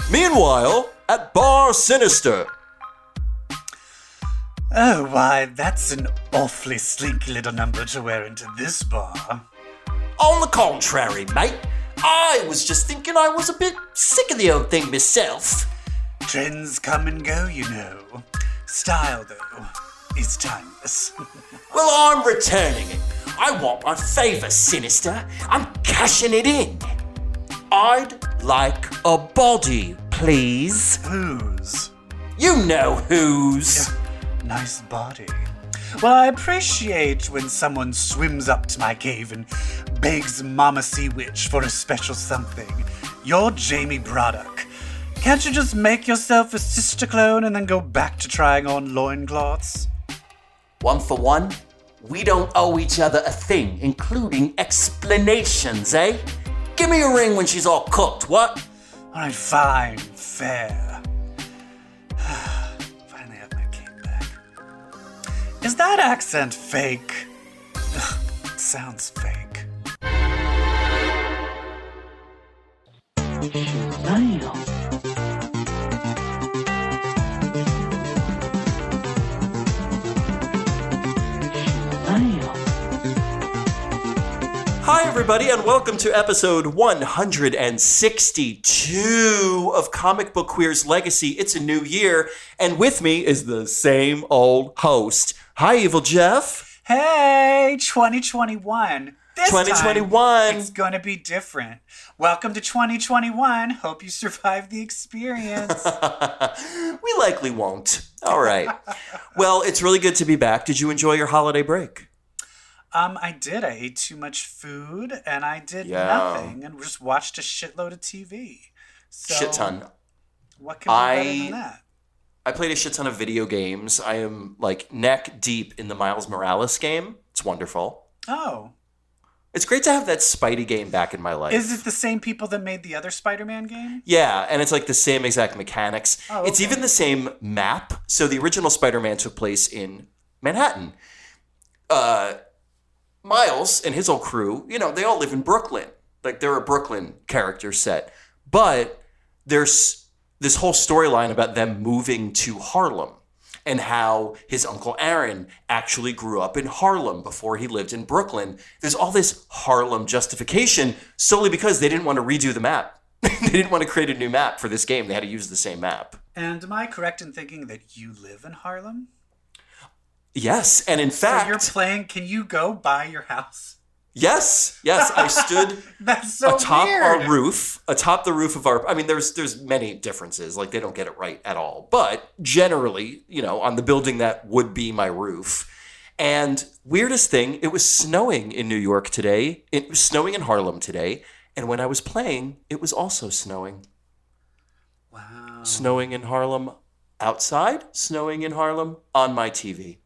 Meanwhile, at Bar Sinister. Oh, why, that's an awfully slinky little number to wear into this bar. On the contrary, mate, I was just thinking I was a bit sick of the old thing myself. Trends come and go, you know. Style, though, is timeless. Well, I'm returning it. I want my favour, Sinister. I'm cashing it in. I'd like a body, please. Whose? You know whose. Nice body. Well, I appreciate when someone swims up to my cave and begs Mama Sea Witch for a special something. You're Jamie Braddock. Can't you just make yourself a sister clone and then go back to trying on loincloths? One for one, we don't owe each other a thing, including explanations, eh? Give me a ring when she's all cooked, what? All right, fine, fair. Finally have my cape back. Is that accent fake? Ugh, it sounds fake. Hi, everybody, and welcome to episode 162 of Comic Book Queer's Legacy. It's a new year, and with me is the same old host. Hi, Evil Jeff. Hey, 2021. This 2021. time, it's going to be different. Welcome to 2021. Hope you survive the experience. We likely won't. All right. Well, it's really good to be back. Did you enjoy your holiday break? I did. I ate too much food, and I did nothing, and just watched a shitload of TV. So, Shit ton. What can be better than that? I played a shit ton of video games. I am like neck deep in the Miles Morales game. It's wonderful. Oh. It's great to have that Spidey game back in my life. Is it the same people that made the other Spider-Man game? Yeah, and it's like the same exact mechanics. Oh, okay. It's even the same map. So the original Spider-Man took place in Manhattan. Miles and his whole crew, you know, they all live in Brooklyn. Like, they're a Brooklyn character set. But there's this whole storyline about them moving to Harlem and how his Uncle Aaron actually grew up in Harlem before he lived in Brooklyn. There's all this Harlem justification solely because they didn't want to redo the map. They didn't want to create a new map for this game. They had to use the same map. And am I correct in thinking that you live in Harlem? Yes, and in fact... So you're playing, can you go buy your house? Yes, I stood That's so atop weird. our roof, atop the roof of our... I mean, there's many differences. Like, they don't get it right at all. But generally, you know, on the building that would be my roof. And weirdest thing, it was snowing in New York today. It was snowing in Harlem today. And when I was playing, it was also snowing. Wow. Snowing in Harlem outside, snowing in Harlem on my TV.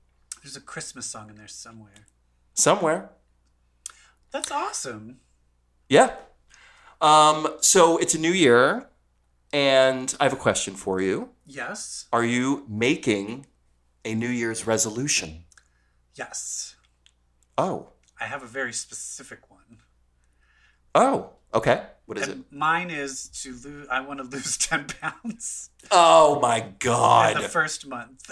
There's a Christmas song in there somewhere. Somewhere. That's awesome. Yeah. So it's a new year, and I have a question for you. Yes. Are you making a New Year's resolution? Yes. Oh. I have a very specific one. Oh, okay. What is it? Mine is to lose. I want to lose 10 pounds. Oh my God. In the first month.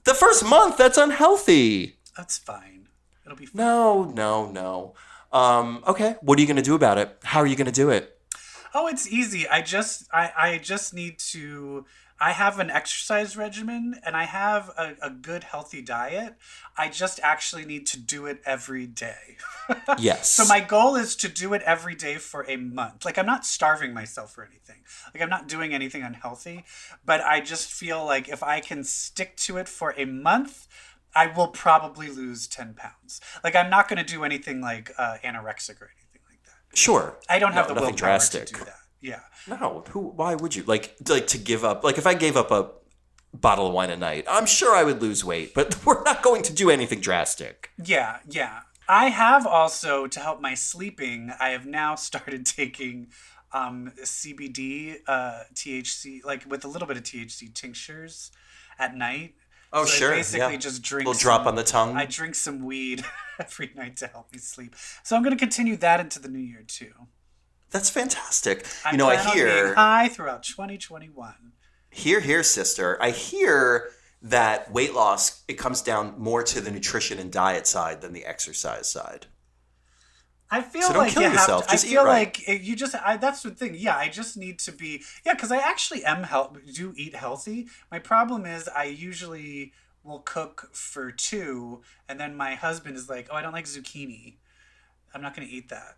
The first month? That's unhealthy. That's fine. It'll be fine. No. Okay. What are you going to do about it? How are you going to do it? Oh, it's easy. I just need to. I have an exercise regimen and I have a good healthy diet. I just actually need to do it every day. Yes. So my goal is to do it every day for a month. Like, I'm not starving myself or anything. Like, I'm not doing anything unhealthy, but I just feel like if I can stick to it for a month, I will probably lose 10 pounds. Like, I'm not going to do anything like anorexic or anything like that. Sure. I don't have the nothing willpower drastic. to do that. Yeah. No. Why would you? Like to give up? Like, if I gave up a bottle of wine a night, I'm sure I would lose weight, but we're not going to do anything drastic. Yeah. I have also, to help my sleeping, I have now started taking CBD, THC, like with a little bit of THC tinctures at night. Oh, so sure. I basically just drink a little drop on the tongue. I drink some weed every night to help me sleep. So I'm going to continue that into the new year too. That's fantastic. I I plan on being hear, high throughout 2021. here, sister. I hear that weight loss, it comes down more to the nutrition and diet side than the exercise side. I feel So don't like kill you yourself. have to, Just I eat feel right. like you just, that's the thing. Yeah, I just need to be, yeah, because I actually do eat healthy. My problem is I usually will cook for two, and then my husband is like, oh, I don't like zucchini. I'm not going to eat that.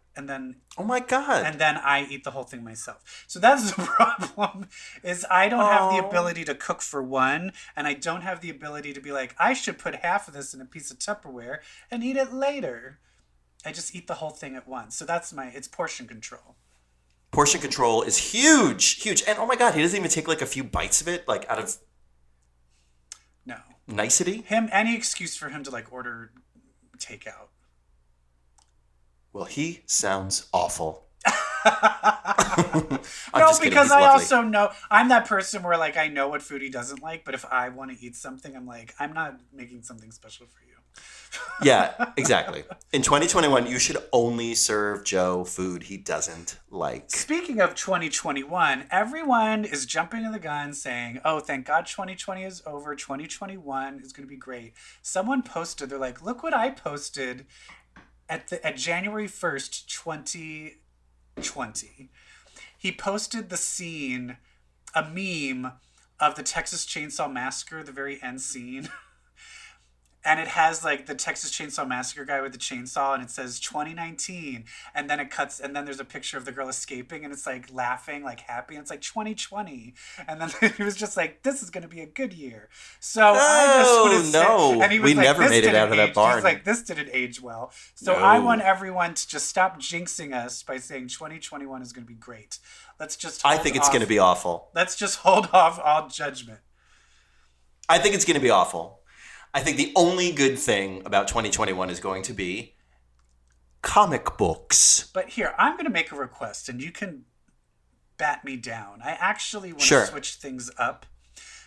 Oh my God. And then I eat the whole thing myself. So that's the problem is I don't have the ability to cook for one, and I don't have the ability to be like, I should put half of this in a piece of Tupperware and eat it later. I just eat the whole thing at once. So it's portion control. Portion control is huge, huge. And oh my God, he doesn't even take like a few bites of it, like out of No. nicety. Any excuse for him to like order takeout. Well, he sounds awful. No, because I also know I'm that person where like I know what food he doesn't like, but if I want to eat something, I'm like, I'm not making something special for you. Yeah, exactly. In 2021, you should only serve Joe food he doesn't like. Speaking of 2021, everyone is jumping in the gun saying, oh, thank God 2020 is over. 2021 is going to be great. Someone posted, they're like, look what I posted at January 1st, 2020. He posted the scene, a meme of the Texas Chainsaw Massacre, the very end scene. And it has like the Texas Chainsaw Massacre guy with the chainsaw, and it says 2019, and then it cuts, and then there's a picture of the girl escaping, and it's like laughing, like happy, and it's like 2020, and then he was just like, "This is going to be a good year." So I just want to say, and he was we like, never made it out of that barn. He's like, "This didn't age well." So No. I want everyone to just stop jinxing us by saying 2021 is going to be great. Let's just. I think it's going to be awful. Let's just hold off all judgment. I think it's going to be awful. I think the only good thing about 2021 is going to be comic books. But here, I'm going to make a request, and you can bat me down. I actually want Sure. to switch things up.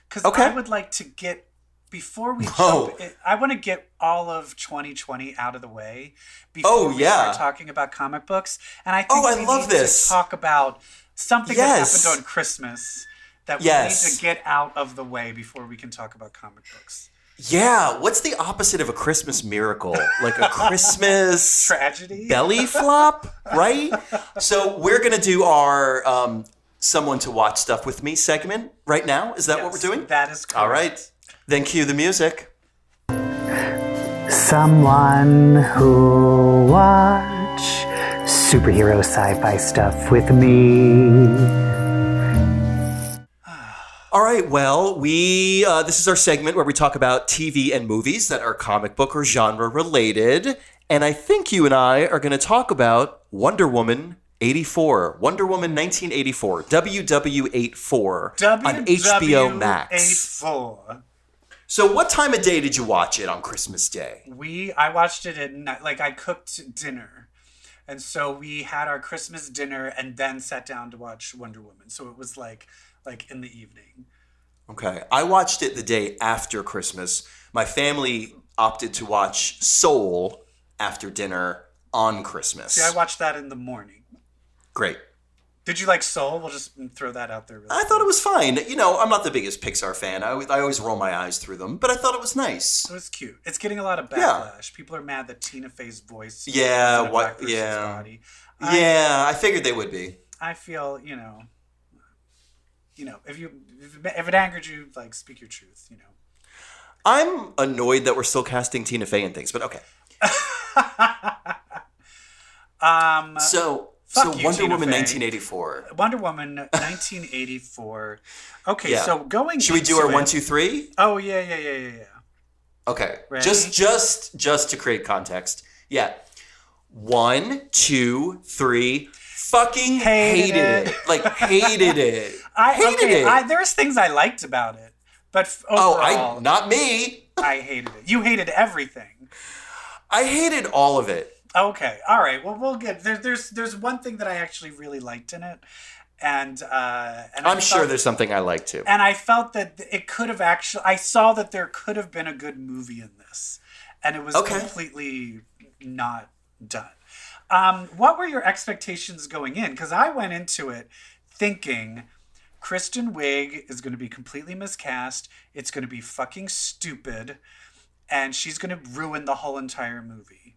Because Okay. I would like to get, before we jump, I want to get all of 2020 out of the way before we start talking about comic books. And I think we need to talk about something that happened on Christmas that we need to get out of the way before we can talk about comic books. Yeah, what's the opposite of a Christmas miracle? Like a Christmas tragedy? Belly flop, right? So we're going to do our Someone to Watch Stuff With Me segment right now. Is that what we're doing? That is correct. All right. Then cue the music. Someone who watch superhero sci-fi stuff with me. All right, well, this is our segment where we talk about TV and movies that are comic book or genre related. And I think you and I are going to talk about Wonder Woman 84. Wonder Woman 1984. WW84 on HBO Max. WW84. So what time of day did you watch it on Christmas Day? I watched it at night. Like, I cooked dinner. And so we had our Christmas dinner and then sat down to watch Wonder Woman. So it was like in the evening. Okay. I watched it the day after Christmas. My family opted to watch Soul after dinner on Christmas. See, I watched that in the morning. Great. Did you like Soul? We'll just throw that out there. I thought it was fine. You know, I'm not the biggest Pixar fan. I always roll my eyes through them, but I thought it was nice. It was cute. It's getting a lot of backlash. People are mad that Tina Fey's voice. Yeah. What? Yeah. Body. I figured they would be. I feel, if it angered you, like, speak your truth, I'm annoyed that we're still casting Tina Fey and things, but okay. So Wonder Woman 1984. Wonder Woman 1984. Okay, so going. Should we do our 1, 2, 3? Oh yeah. Okay. Ready? Just to create context. Yeah. 1, 2, 3. Fucking hated it. Like, hated it. Hated it. There's things I liked about it, but overall, not me. I hated it. You hated everything. I hated all of it. Okay, all right. Well, we'll get there's one thing that I actually really liked in it, and I'm sure there's something I like too. And I felt that it could have I saw that there could have been a good movie in this, and it was completely not done. What were your expectations going in? Because I went into it thinking Kristen Wiig is going to be completely miscast. It's going to be fucking stupid. And she's going to ruin the whole entire movie.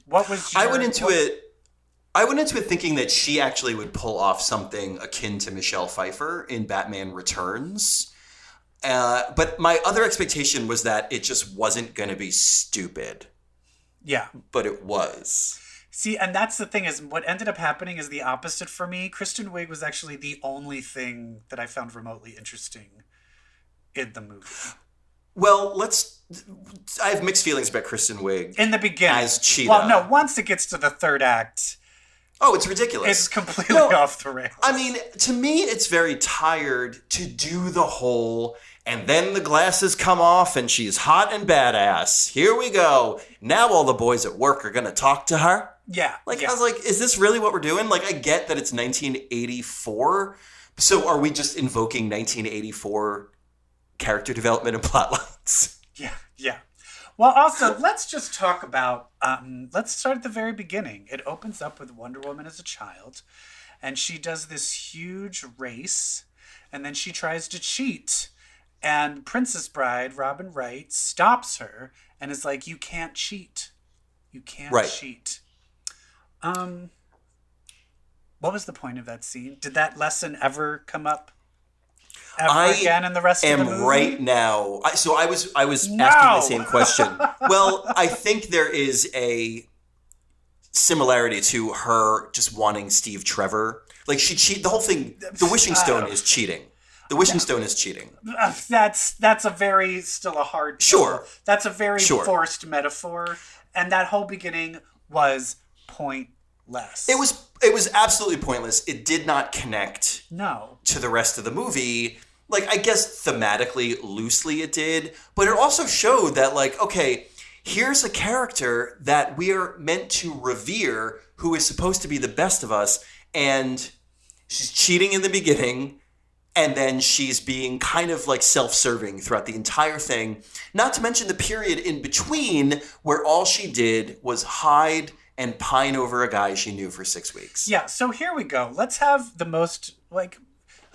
What was your... I went into it thinking that she actually would pull off something akin to Michelle Pfeiffer in Batman Returns. But my other expectation was that it just wasn't going to be stupid. Yeah. But it was. See, and that's the thing, is what ended up happening is the opposite for me. Kristen Wiig was actually the only thing that I found remotely interesting in the movie. Well, I have mixed feelings about Kristen Wiig. In the beginning. As Cheetah. Well, no, once it gets to the third act... Oh, it's ridiculous. It's completely off the rails. I mean, to me, it's very tired to do the whole, and then the glasses come off and she's hot and badass. Here we go. Now all the boys at work are going to talk to her. Yeah. I was like, is this really what we're doing? Like, I get that it's 1984. So are we just invoking 1984 character development and plot lines? Yeah. Well, also, let's just talk about, let's start at the very beginning. It opens up with Wonder Woman as a child, and she does this huge race, and then she tries to cheat, and Princess Bride, Robin Wright, stops her and is like, you can't cheat. You can't cheat. What was the point of that scene? Did that lesson ever come up? Again in the rest of the movie? Right now. I was asking the same question. Well, I think there is a similarity to her just wanting Steve Trevor. Like, the whole thing, the Wishing Stone is cheating. The Wishing Stone is cheating. That's still a hard... Sure. That's a very forced metaphor. And that whole beginning was pointless. It was absolutely pointless. It did not connect to the rest of the movie. Like, I guess thematically, loosely it did. But it also showed that, like, okay, here's a character that we're meant to revere who is supposed to be the best of us. And she's cheating in the beginning. And then she's being kind of like self-serving throughout the entire thing. Not to mention the period in between where all she did was hide and pine over a guy she knew for 6 weeks. Yeah, so here we go. Let's have the most, like,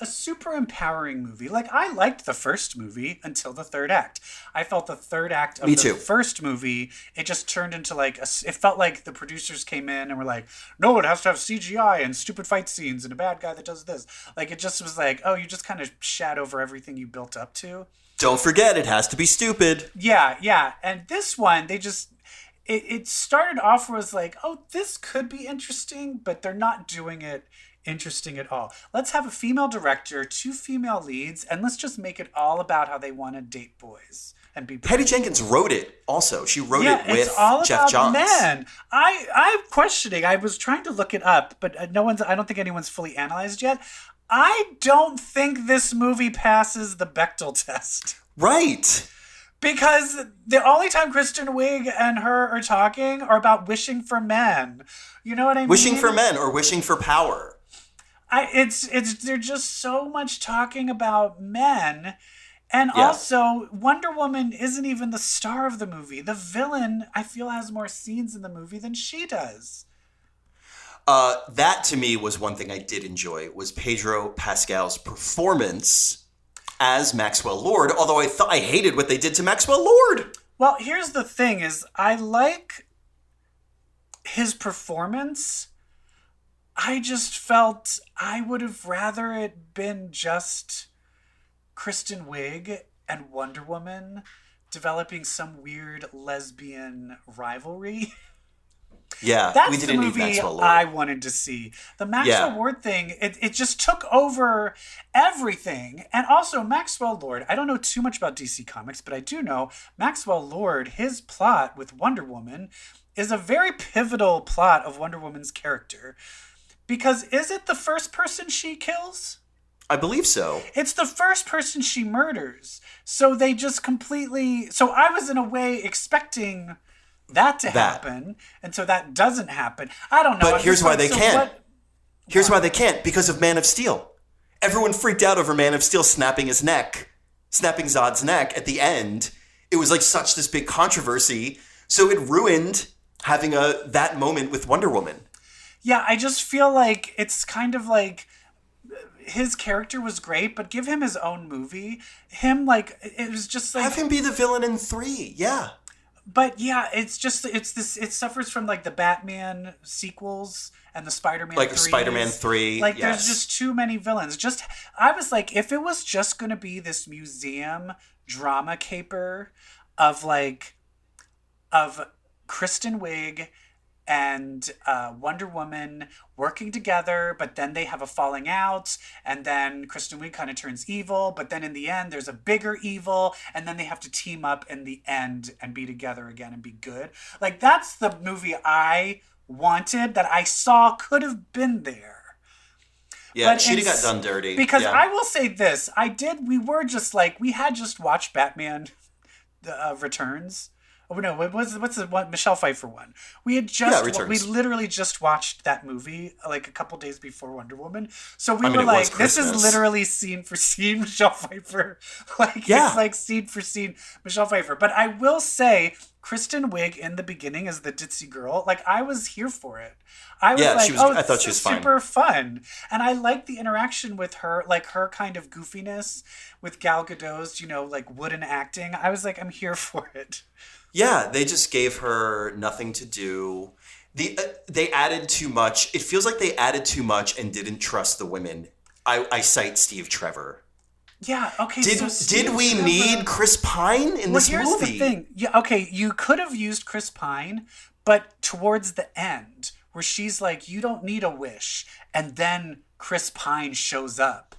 a super empowering movie. Like, I liked the first movie until the third act. I felt the third act of the first movie, it just turned into, like, it felt like the producers came in and were like, no, it has to have CGI and stupid fight scenes and a bad guy that does this. Like, it just was like, oh, you just kind of shat over everything you built up to. Don't forget, it has to be stupid. Yeah. And this one, they just... It started off where it was like, oh, this could be interesting, but they're not doing it interesting at all. Let's have a female director, 2 female leads, and let's just make it all about how they want to date boys and be... Patty Jenkins wrote it also. She wrote it with it's all Jeff Johns. Men. I'm questioning. I was trying to look it up, but I don't think anyone's fully analyzed yet. I don't think this movie passes the Bechdel test. Right. Because the only time Kristen Wiig and her are talking are about wishing for men. You know what I mean? Wishing for men or wishing for power. They're just so much talking about men. And also, Wonder Woman isn't even the star of the movie. The villain, I feel, has more scenes in the movie than she does. That, to me, was one thing I did enjoy, was Pedro Pascal's performance as Maxwell Lord, although I hated what they did to Maxwell Lord. Well, here's the thing, is I like his performance. I just felt I would have rather it been just Kristen Wiig and Wonder Woman developing some weird lesbian rivalry. Yeah, that's we didn't the need movie Maxwell Lord. I wanted to see. The Maxwell Lord thing, it just took over everything. And also, Maxwell Lord, I don't know too much about DC Comics, but I do know Maxwell Lord, his plot with Wonder Woman is a very pivotal plot of Wonder Woman's character. Because is it the first person she kills? I believe so. It's the first person she murders. So they just completely... So I was in a way expecting that to happen, and so that doesn't happen. I don't know. But here's why they can't. Here's why they can't. Because of Man of Steel. Everyone freaked out over Man of Steel snapping Zod's neck at the end. It was like such this big controversy. So it ruined having that moment with Wonder Woman. Yeah, I just feel like it's kind of like his character was great, but give him his own movie. Him, like, it was just like... Have him be the villain in 3, yeah. But yeah, it suffers from like the Batman sequels and the Spider-Man 3s. Like Spider-Man 3, Like, yes. there's just too many villains. I was like, if it was just going to be this museum drama caper of Kristen Wiig and Wonder Woman working together, but then they have a falling out, and then Kristen Wiig kind of turns evil, but then in the end there's a bigger evil, and then they have to team up in the end and be together again and be good. Like, that's the movie I wanted, that I saw could have been there. Yeah, Cheetah got done dirty. Because I will say this, we had just watched Batman Returns. Oh no! What's the one Michelle Pfeiffer one? We literally just watched that movie like a couple days before Wonder Woman. So we were like, "This is literally scene for scene Michelle Pfeiffer." It's like scene for scene Michelle Pfeiffer. But I will say, Kristen Wiig in the beginning as the ditzy girl, like, I was here for it. I was I thought she was super fun, and I liked the interaction with her, like her kind of goofiness with Gal Gadot's, like wooden acting. I was like, I'm here for it. Yeah, they just gave her nothing to do. They added too much. It feels like they added too much and didn't trust the women. I cite Steve Trevor. Yeah, okay. Did we need Chris Pine in this movie? Well, here's the thing. Yeah, okay, you could have used Chris Pine, but towards the end, where she's like, you don't need a wish, and then Chris Pine shows up.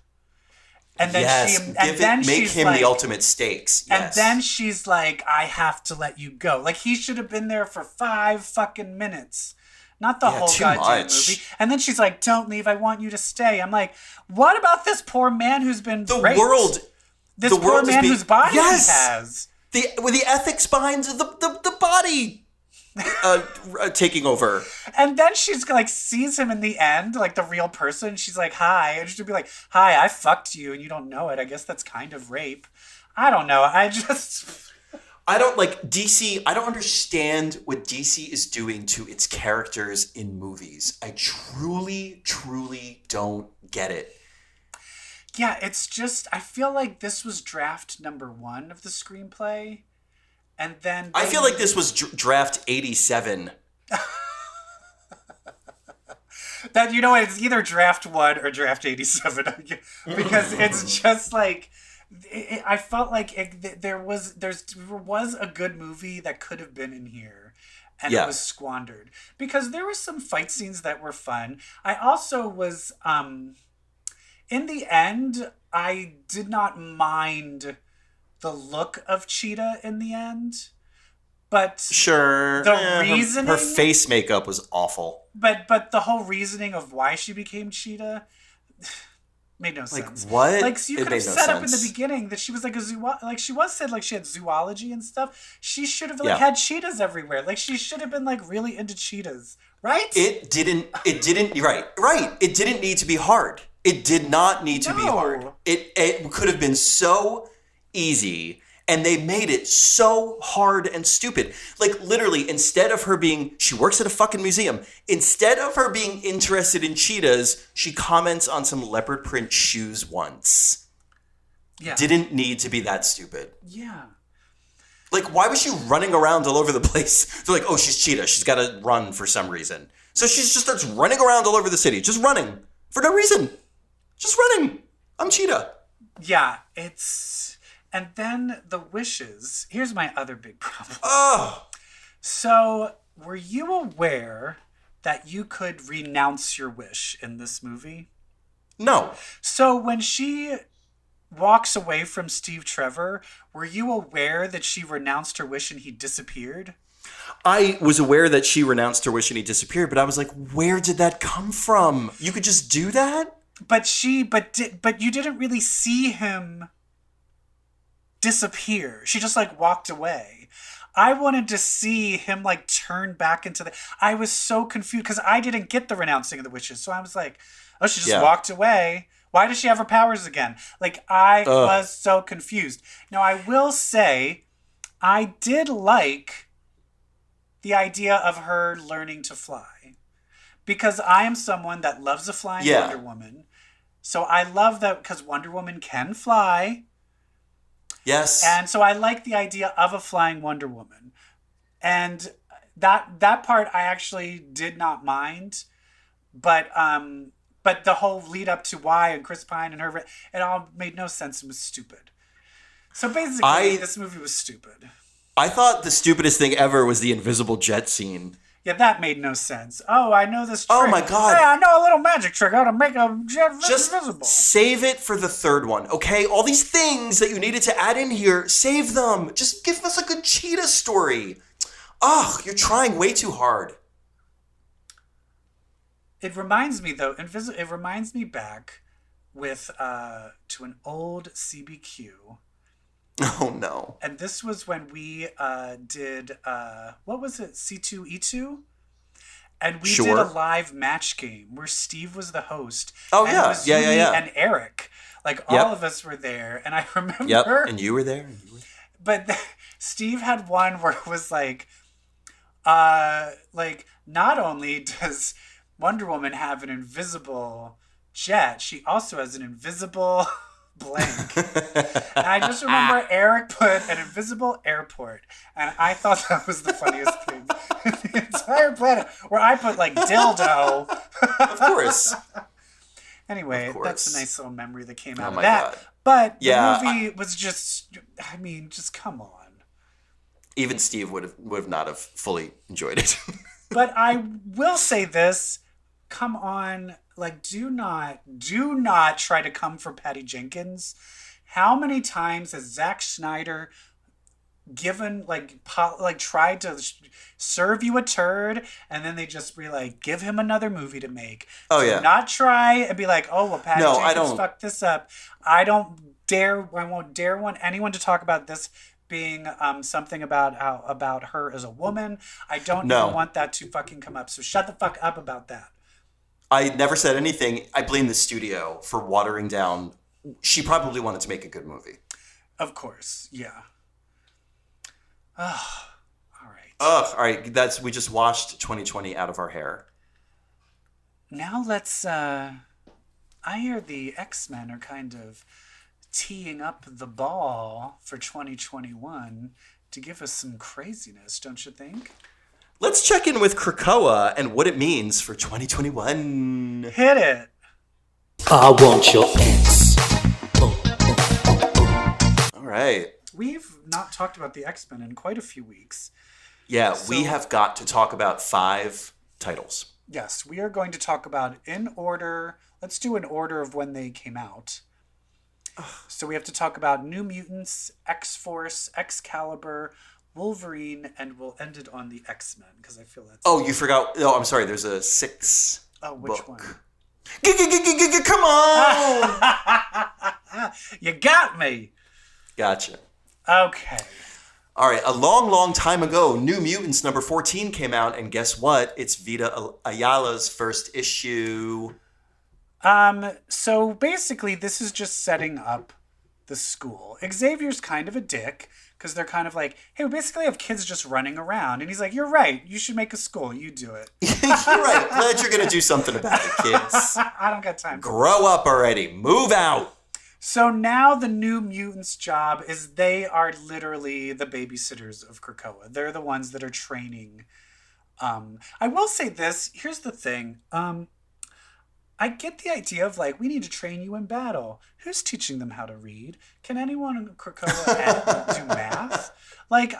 And then make him the ultimate stakes. Yes. And then she's like, I have to let you go. Like, he should have been there for 5 fucking minutes. Not the whole goddamn movie. And then she's like, don't leave. I want you to stay. I'm like, what about this poor man who's been raped? This poor man whose body he has. The ethics behind the body taking over. And then she's like, sees him in the end, like the real person. She's like, hi. And she'll be like, hi, I fucked you and you don't know it. I guess that's kind of rape. I don't know. I don't like DC. I don't understand what DC is doing to its characters in movies. I truly, truly don't get it. Yeah, it's just, I feel like this was draft number 1 of the screenplay. And then I feel like this was draft 87. That, it's either draft 1 or draft 87 because it's just like, I felt like there was a good movie that could have been in here, and it was squandered because there were some fight scenes that were fun. I also was in the end, I did not mind the look of Cheetah in the end, but sure, the reasoning, her face makeup was awful. But the whole reasoning of why she became Cheetah made no sense. Like what? Like, so you could have set up in the beginning that she was like she had zoology and stuff. She should have had cheetahs everywhere. Like, she should have been like really into cheetahs, right? It didn't right. It didn't need to be hard. It did not need to be hard. It could have been so easy, and they made it so hard and stupid. Like, literally, instead of her she works at a fucking museum. Instead of her being interested in cheetahs, she comments on some leopard print shoes once. Yeah. Didn't need to be that stupid. Yeah. Like, why was she running around all over the place? They're like, oh, she's Cheetah. She's got to run for some reason. So she just starts running around all over the city. Just running. For no reason. Just running. I'm Cheetah. Yeah, and then the wishes. Here's my other big problem. Oh. So, were you aware that you could renounce your wish in this movie? No. So, when she walks away from Steve Trevor, were you aware that she renounced her wish and he disappeared? I was aware that she renounced her wish and he disappeared, but I was like, where did that come from? You could just do that? But you didn't really see him disappear. She just like walked away. I wanted to see him like turn back into I was so confused because I didn't get the renouncing of the wishes. So I was like, oh, she just walked away. Why does she have her powers again? Like, I was so confused. Now, I will say, I did like the idea of her learning to fly. Because I am someone that loves a flying Wonder Woman. So I love that because Wonder Woman can fly. Yes. And so I like the idea of a flying Wonder Woman. And that part I actually did not mind. But the whole lead up to why and Chris Pine and her, it all made no sense and was stupid. So basically, this movie was stupid. I thought the stupidest thing ever was the invisible jet scene. Yeah, that made no sense. Oh, I know this trick. Oh my God. Hey, I know a little magic trick how to make a jet invisible. Save it for the third one, okay? All these things that you needed to add in here, save them. Just give us a good cheetah story. Ugh, you're trying way too hard. It reminds me, though, it reminds me back with to an old CBQ. Oh, no. And this was when we did, what was it, C2E2? And we did a live match game where Steve was the host. Oh, and yeah. It was you, me, and Eric. Like, all of us were there. And I remember... Yep, and you were there. But Steve had one where it was like, not only does Wonder Woman have an invisible jet, she also has an invisible... blank. And I just remember Eric put an invisible airport, and I thought that was the funniest thing in the entire planet, where I put like dildo. Of course. Anyway, that's a nice little memory that came out of that. God. But the movie was just, I mean, just come on. Even Steve would have not have fully enjoyed it. But I will say this, come on, like, do not try to come for Patty Jenkins. How many times has Zack Snyder given, tried to serve you a turd, and then they just be like, give him another movie to make. Oh, yeah. Do not try and be like, oh, well, Patty Jenkins fucked this up. I won't dare want anyone to talk about this being something about her as a woman. I don't even want that to fucking come up. So shut the fuck up about that. I never said anything. I blame the studio for watering down. She probably wanted to make a good movie. Of course, yeah. Oh, all right. All right. We just washed 2020 out of our hair. Now let's. I hear the X-Men are kind of teeing up the ball for 2021 to give us some craziness, don't you think? Let's check in with Krakoa and what it means for 2021. Hit it. I want your X. All right. We've not talked about the X-Men in quite a few weeks. Yeah, we have got to talk about 5 titles. Yes, we are going to talk about in order. Let's do an order of when they came out. So we have to talk about New Mutants, X-Force, Excalibur, Wolverine, and we'll end it on the X-Men because I feel that's... Oh, you forgot. Oh, I'm sorry. There's a 6th which book. one? Come on! You got me! Gotcha. Okay. All right. A long, long time ago, New Mutants number 14 came out, and guess what? It's Vita Ayala's first issue. So basically, this is just setting up the school. Xavier's kind of a dick, because they're kind of like, hey, we basically have kids just running around. And he's like, you're right. You should make a school. You do it. You're right. Glad you're going to do something about it, kids. I don't got time. Grow up already. Move out. So now the New Mutants' job is they are literally the babysitters of Krakoa. They're the ones that are training. I will say this. Here's the thing. I get the idea of like, we need to train you in battle. Who's teaching them how to read? Can anyone in Krakoa do math? Like,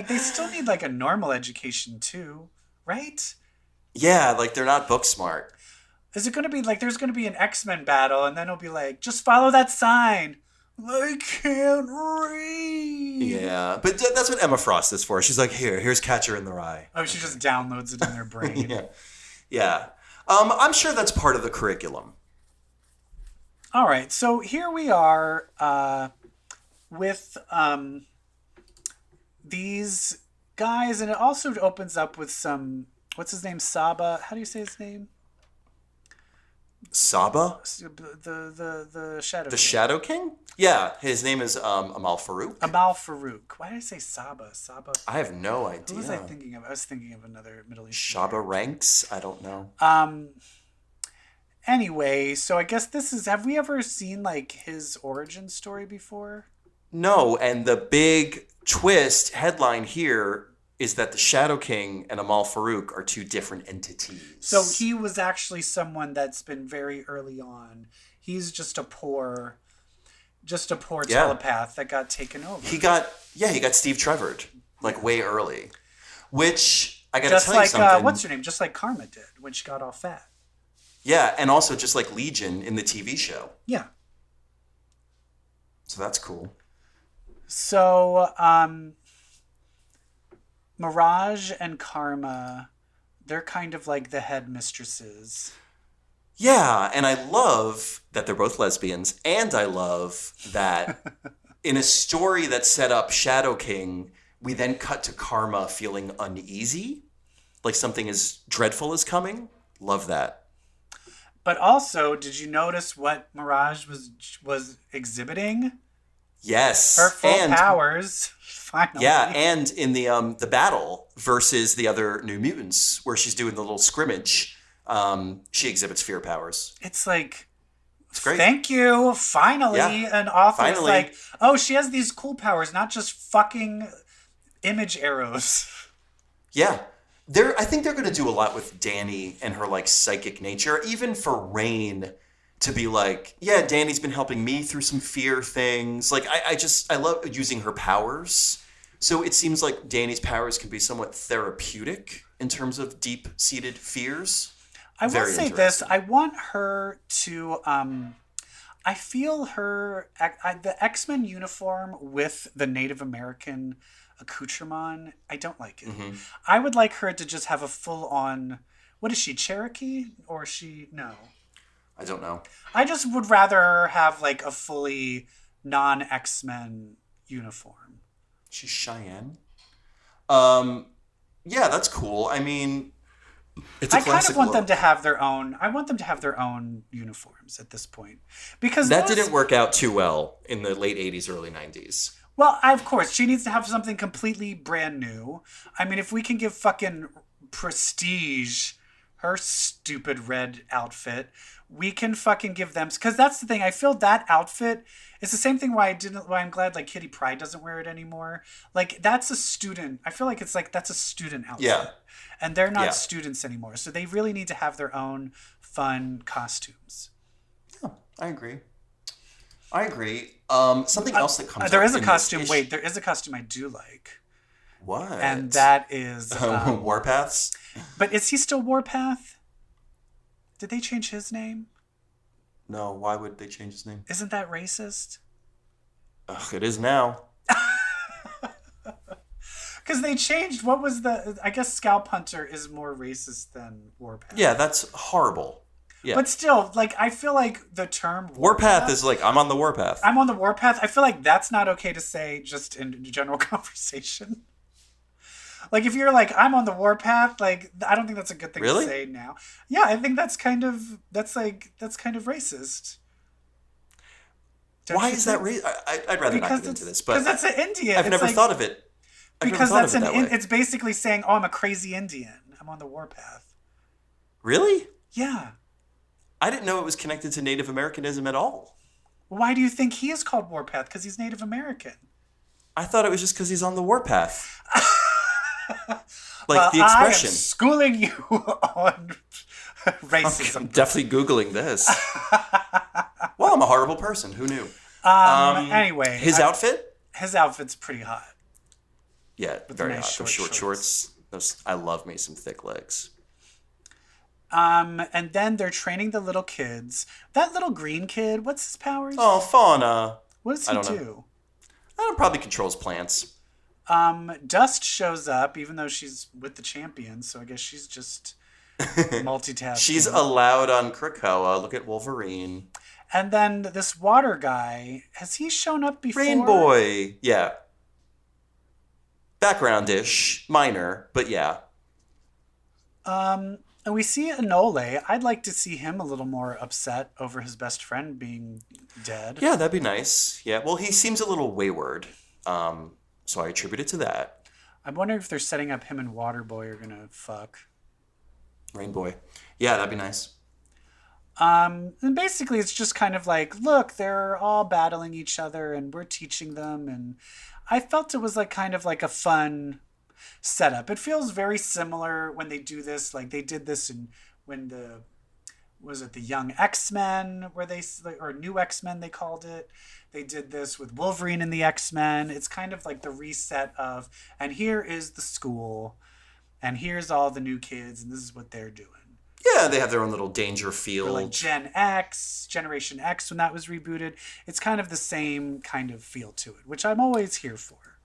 they still need like a normal education too, right? Yeah, like they're not book smart. Is it going to be like, there's going to be an X-Men battle and then it'll be like, just follow that sign. I can't read. Yeah, but that's what Emma Frost is for. She's like, here's Catcher in the Rye. Oh, she just downloads it in their brain. Yeah. I'm sure that's part of the curriculum. All right, so here we are with these guys, and it also opens up with some, what's his name, Saba? How do you say his name? Saba? The Shadow King. The Shadow King? Yeah, his name is Amal Farouk. Amal Farouk. Why did I say Saba? Saba. I have no idea. Who was I thinking of? I was thinking of another Middle Eastern. Shaba Ranks? I don't know. Anyway, so I guess this is. Have we ever seen like his origin story before? No, and the big twist headline here is that the Shadow King and Amal Farouk are two different entities. So he was actually someone that's been very early on. He's just a poor telepath that got taken over. He got Steve Trevored like way early, which I got to tell you something. What's her name? Just like Karma did when she got all fat. Yeah, and also just like Legion in the TV show. Yeah. So that's cool. So, Mirage and Karma, they're kind of like the headmistresses. Yeah, and I love that they're both lesbians, and I love that in a story that set up Shadow King, we then cut to Karma feeling uneasy, like something as dreadful is coming. Love that. But also, did you notice what Mirage was exhibiting? Yes. Her full powers, finally. Yeah, and in the battle versus the other New Mutants, where she's doing the little scrimmage, she exhibits fear powers. It's like, it's great. Thank you, finally, an author is like, oh, she has these cool powers, not just fucking image arrows. Yeah. I think they're going to do a lot with Dani and her like psychic nature, even for Rain to be like, yeah, Dani's been helping me through some fear things. Like, I love using her powers. So it seems like Dani's powers can be somewhat therapeutic in terms of deep-seated fears. I will say this. I want her to... I feel the X-Men uniform with the Native American accoutrement, I don't like it. Mm-hmm. I would like her to just have a full-on... What is she, Cherokee? Or is she... No. I don't know. I just would rather have like a fully non-X-Men uniform. She's Cheyenne. Yeah, that's cool. I mean, it's a classic kind of want look. them to have their own. I want them to have their own uniforms at this point, because that didn't work out too well in the late 80s, early 90s. Well, of course, she needs to have something completely brand new. I mean, if we can give fucking Prestige her stupid red outfit, we can fucking give them, because that's the thing. I feel that outfit is the same thing why I'm glad like Kitty Pryde doesn't wear it anymore. Like, that's a student. I feel like it's like that's a student outfit. Yeah. And they're not students anymore. So they really need to have their own fun costumes. Yeah, I agree. Something else that comes there is a costume. Wait, there is a costume I do like. What? And that is Warpath's. But is he still Warpath? Did they change his name? No, why would they change his name? Isn't that racist? Ugh, it is now. Because they changed, what was I guess Scalp Hunter is more racist than Warpath. Yeah, that's horrible. Yeah. But still, like, I feel like the term Warpath is like, I'm on the Warpath. I'm on the Warpath. I feel like that's not okay to say just in general conversation. Like, if you're like, I'm on the warpath, like, I don't think that's a good thing to say now. Yeah, I think that's kind of racist. Why is that racist? I'd rather not get into this, but because that's an Indian. I've never thought of it. Because that's it's basically saying, oh, I'm a crazy Indian. I'm on the warpath. Really? Yeah. I didn't know it was connected to Native Americanism at all. Why do you think he is called Warpath? Because he's Native American. I thought it was just because he's on the warpath. Like the expression. I am schooling you on racism. I'm definitely Googling this. Well, I'm a horrible person. Who knew? Anyway. His outfit? His outfit's pretty hot. Yeah, very hot. Those short shorts. I love me some thick legs. And then they're training the little kids. That little green kid, what's his powers? Oh, Fauna. What does he do? I don't know, probably controls plants. Dust shows up, even though she's with the champions, so I guess she's just multitasking. She's allowed on Krakoa. Look at Wolverine. And then this water guy, has he shown up before? Rain Boy. Yeah. Background-ish. Minor, but yeah. And we see Enole. I'd like to see him a little more upset over his best friend being dead. Yeah, that'd be nice. Yeah, well, he seems a little wayward, so I attribute it to that. I'm wondering if they're setting up him and Waterboy are gonna fuck. Rainboy. Yeah, that'd be nice. And basically it's just kind of like, look, they're all battling each other and we're teaching them. And I felt it was like kind of like a fun setup. It feels very similar when they do this. Like they did this when the Young X-Men, where or New X-Men they called it. They did this with Wolverine and the X-Men. It's kind of like the reset of, and here is the school, and here's all the new kids, and this is what they're doing. Yeah, they have their own little danger field. Or like Generation X, when that was rebooted. It's kind of the same kind of feel to it, which I'm always here for.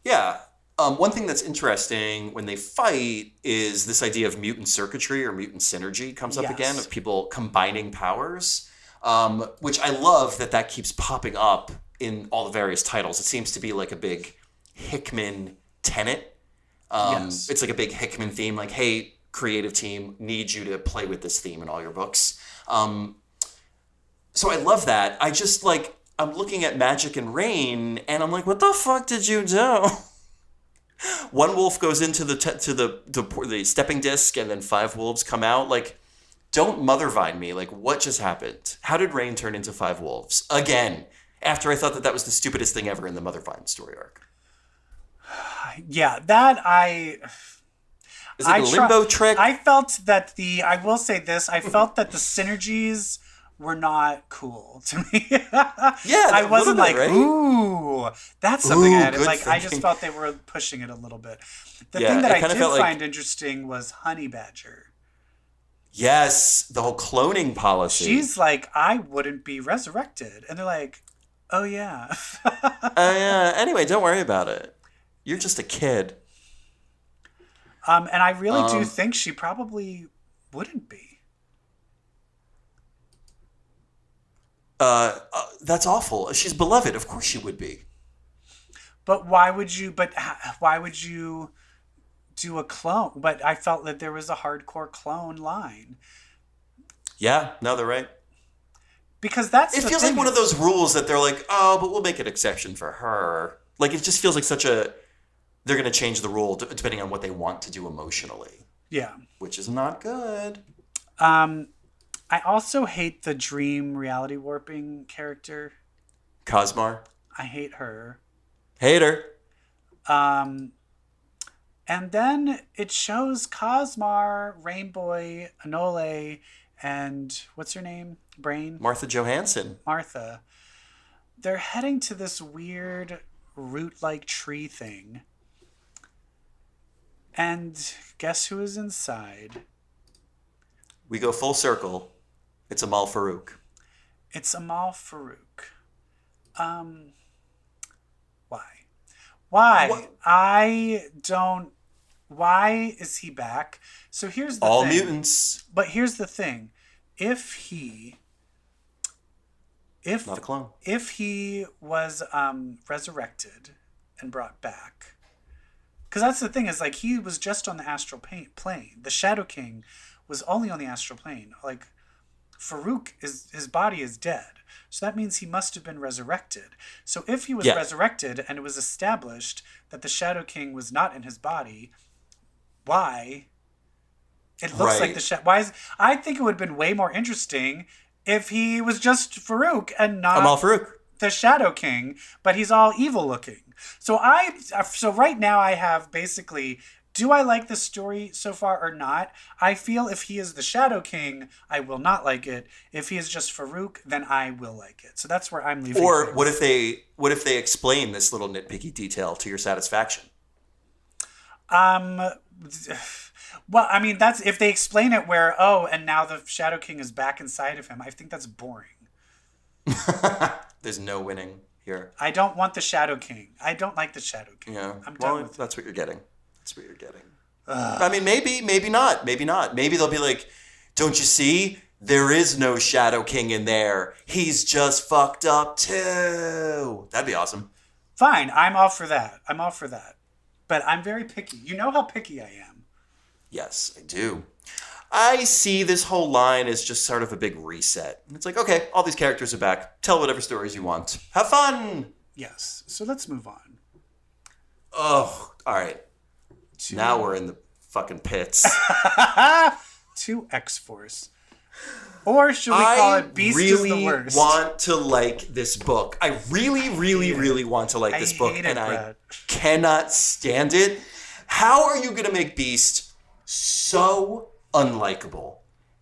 Yeah. One thing that's interesting when they fight is this idea of mutant circuitry or mutant synergy comes up again, of people combining powers, which I love that keeps popping up in all the various titles. It seems to be like a big Hickman tenet. It's like a big Hickman theme, like, hey, creative team, need you to play with this theme in all your books. So I love that. I just I'm looking at Magic and Rain, and I'm like, what the fuck did you do? One wolf goes into the stepping disc, and then 5 wolves come out. Like, don't mothervine me. Like, what just happened? How did Rain turn into 5 wolves again? After I thought that was the stupidest thing ever in the Mothervine story arc. Yeah, that Is it a limbo trick? I felt that I will say this, I felt that the synergies were not cool to me. Yeah, I wasn't bit, like, right? ooh, that's something I added. Like, thinking. I just felt they were pushing it a little bit. The Yeah, thing that it I kinda did felt like- find interesting was Honey Badger. Yes, the whole cloning policy. She's like, I wouldn't be resurrected. And they're like, oh yeah. Anyway, don't worry about it. You're just a kid. And I really do think she probably wouldn't be. That's awful. She's beloved. Of course she would be. But why would you do a clone? But I felt that there was a hardcore clone line. Yeah, no, they're right. Because that's It the feels thing. like one of those rules that they're like, oh, but we'll make an exception for her. Like, it just feels like they're going to change the rule depending on what they want to do emotionally. Yeah. Which is not good. I also hate the dream reality warping character. Cosmar. I hate her. Hater. And then it shows Cosmar, Rainboy, Enole, and what's her name? Brain? Martha Johansson. Martha. They're heading to this weird root-like tree thing. And guess who is inside? We go full circle. It's Amal Farouk. It's Amal Farouk. Why? Why? Why is he back? So here's the All thing. mutants. But here's the thing. If Not a clone. If he was resurrected and brought back, because that's the thing, is like he was just on the astral plane. The Shadow King was only on the astral plane. Like, Farouk his body is dead, so that means he must have been resurrected. So if he was resurrected and it was established that the Shadow King was not in his body, why? It looks like I think it would have been way more interesting if he was just Farouk and not Amal Farouk. the Shadow King, but he's all evil looking. So right now I have basically, do I like the story so far or not? I feel if he is the Shadow King, I will not like it. If he is just Farouk, then I will like it. So that's where I'm leaving. Or things. what if they explain this little nitpicky detail to your satisfaction? Well, I mean, that's if they explain it where, and now the Shadow King is back inside of him. I think that's boring. There's no winning here. I don't want the Shadow King. I don't like the Shadow King. Yeah. I'm done with it. That's what you're getting. That's what you're getting. I mean, maybe not. Maybe not. Maybe they'll be like, don't you see? There is no Shadow King in there. He's just fucked up too. That'd be awesome. Fine. I'm all for that. But I'm very picky. You know how picky I am. Yes, I do. I see this whole line as just sort of a big reset. And it's like, okay, all these characters are back. Tell whatever stories you want. Have fun! Yes. So let's move on. Oh, all right. Now we're in the fucking pits. To X-Force. Or should we call it Beast is the Worst? I really want to like this book. I really want to like this book. And I cannot stand it. How are you going to make Beast so unlikable?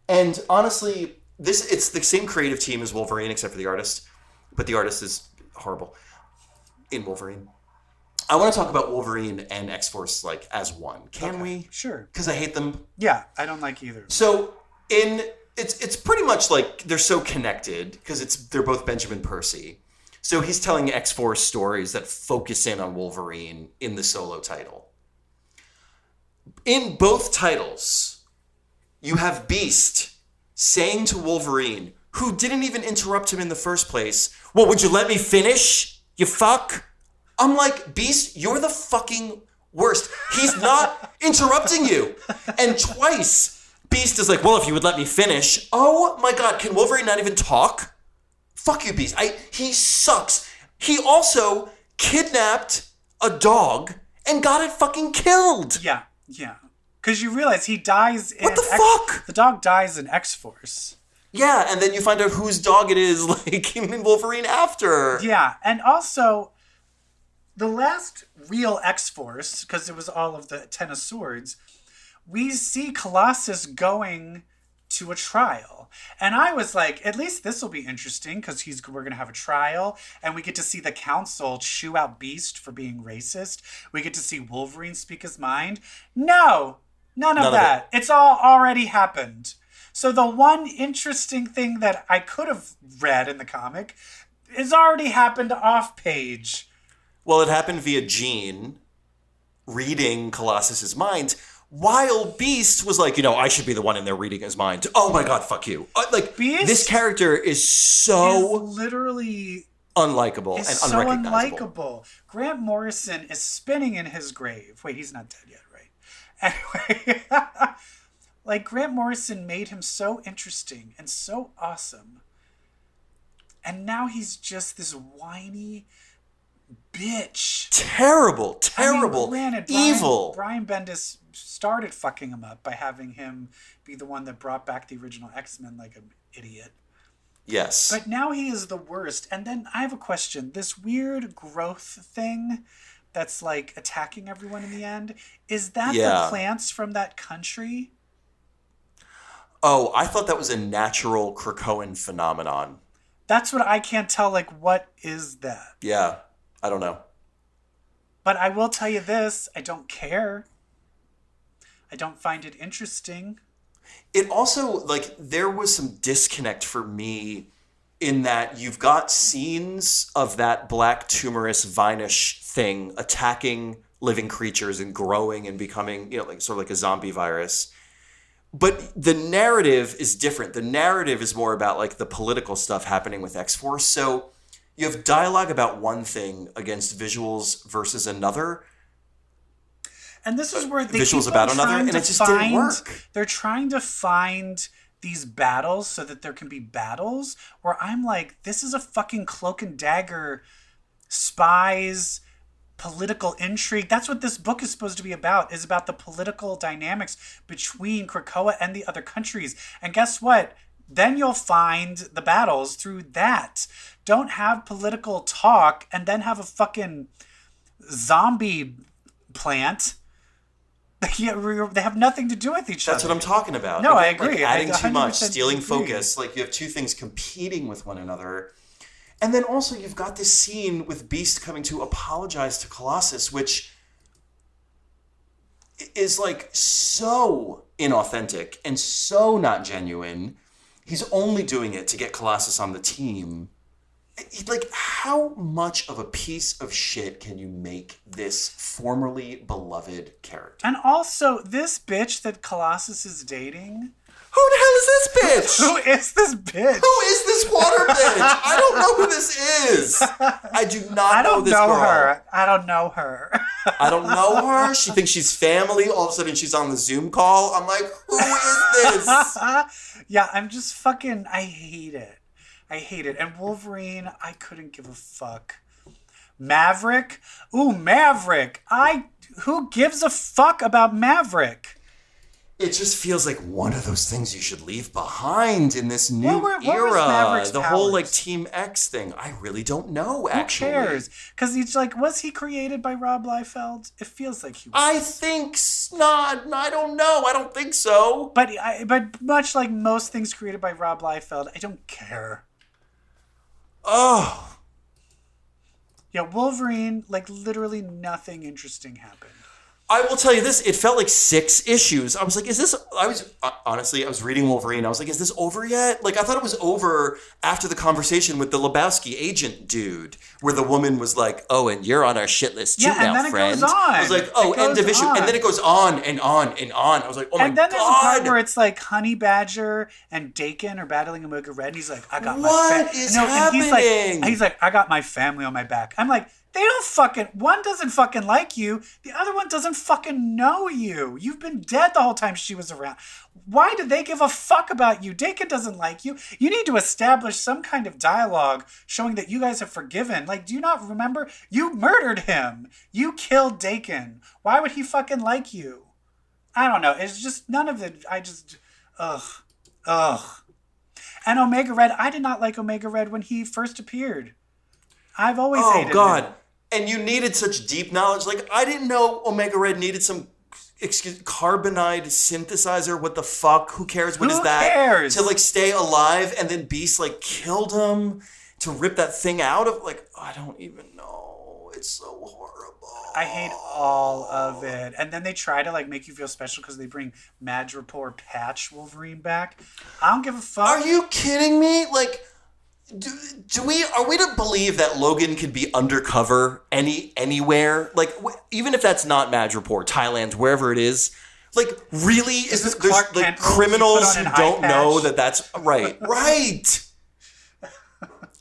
And honestly, it's the same creative team as Wolverine, except for the artist. But the artist is horrible in Wolverine. I want to talk about Wolverine and X-Force like as one. Can we? Sure. Because I hate them. Yeah, I don't like either. So it's pretty much like they're so connected because they're both Benjamin Percy. So he's telling X-Force stories that focus in on Wolverine in the solo title. In both titles, you have Beast saying to Wolverine, who didn't even interrupt him in the first place, "Well, would you let me finish, you fuck?" I'm like, Beast, you're the fucking worst. He's not interrupting you. And twice, Beast is like, "Well, if you would let me finish." Oh my God, can Wolverine not even talk? Fuck you, Beast. He sucks. He also kidnapped a dog and got it fucking killed. Yeah. Because you realize he dies in... What the fuck? The dog dies in X-Force. Yeah, and then you find out whose dog it is, like, in Wolverine after. Yeah, and also... The last real X-Force, because it was all of the Ten of Swords, we see Colossus going to a trial. And I was like, at least this will be interesting, because we're going to have a trial, and we get to see the council chew out Beast for being racist. We get to see Wolverine speak his mind. No, none of that. It's all already happened. So the one interesting thing that I could have read in the comic has already happened off page. Well, it happened via Jean reading Colossus's mind, while Beast was like, I should be the one in there reading his mind. Oh my God, fuck you. Beast this character is so literally unlikable and so unrecognizable. Unlikable. Grant Morrison is spinning in his grave. Wait, he's not dead yet, right? Anyway, Grant Morrison made him so interesting and so awesome. And now he's just this whiny bitch. Terrible, evil. Brian Bendis started fucking him up by having him be the one that brought back the original X-Men like an idiot. Yes. But now he is the worst. And then I have a question. This weird growth thing that's attacking everyone in the end, is that the plants from that country? Oh, I thought that was a natural Krakoan phenomenon. That's what I can't tell. What is that? Yeah. I don't know. But I will tell you this, I don't care. I don't find it interesting. It also, there was some disconnect for me in that you've got scenes of that black tumorous vinish thing attacking living creatures and growing and becoming, sort of like a zombie virus. But the narrative is different. The narrative is more about, the political stuff happening with X-Force. So you have dialogue about one thing against visuals versus another. And this is where the visuals about another, and it just didn't work. They're trying to find these battles so that there can be battles where I'm like, this is a fucking Cloak and Dagger, spies, political intrigue. That's what this book is supposed to be about, is about the political dynamics between Krakoa and the other countries. And guess what? Then you'll find the battles through that. Don't have political talk and then have a fucking zombie plant. They have nothing to do with each other. That's what I'm talking about. No, I agree. Adding too much, stealing focus. You have two things competing with one another. And then also you've got this scene with Beast coming to apologize to Colossus, which is so inauthentic and so not genuine. He's only doing it to get Colossus on the team. How much of a piece of shit can you make this formerly beloved character? And also, this bitch that Colossus is dating, Who the hell is this bitch? Who is this bitch? Who is this water bitch? I don't know who this is. I do not know this girl. Her. I don't know her. I don't know her. She thinks she's family. All of a sudden, she's on the Zoom call. I'm like, who is this? Yeah, I'm just fucking... I hate it. I hate it. And Wolverine, I couldn't give a fuck. Maverick? Ooh, Maverick. Who gives a fuck about Maverick? It just feels like one of those things you should leave behind in this new What was era. Maverick's The whole powers? Team X thing. I really don't know, actually. Who cares? Because he's like, was he created by Rob Liefeld? It feels like he was. I think not. I don't know. I don't think so. But much like most things created by Rob Liefeld, I don't care. Oh. Yeah, Wolverine, like literally nothing interesting happened. I will tell you this, it felt like 6 issues. I was like, honestly, I was reading Wolverine. I was like, is this over yet? Like, I thought it was over after the conversation with the Lebowski agent dude, where the woman was like, oh, and you're on our shit list too now, friend. It goes on. I was like, oh, end of issue. And then it goes on and on and on. I was like, oh my God. And then there's a part where it's like Honey Badger and Dakin are battling Omega Red, and he's like, I got my What is happening? He's like, I got my family on my back. I'm like, one doesn't fucking like you. The other one doesn't fucking know you. You've been dead the whole time she was around. Why do they give a fuck about you? Dakin doesn't like you. You need to establish some kind of dialogue showing that you guys have forgiven. Like, do you not remember? You murdered him. You killed Dakin. Why would he fucking like you? I don't know. It's just none of it. Ugh. And Omega Red, I did not like Omega Red when he first appeared. I've always hated him. And you needed such deep knowledge. Like, I didn't know Omega Red needed some carbonide synthesizer. What the fuck? Who cares? What is that? Cares? To, like, stay alive, and then Beast, like, killed him to rip that thing out of, like, I don't even know. It's so horrible. I hate all of it. And then they try to, like, make you feel special because they bring Madripoor Patch Wolverine back. I don't give a fuck. Are you kidding me? Like... Are we to believe that Logan could be undercover anywhere? Like, even if that's not Madripoor, Thailand, wherever it is, like, really? Is this there's Clark like Kent criminals who don't know patch? that's right. Right.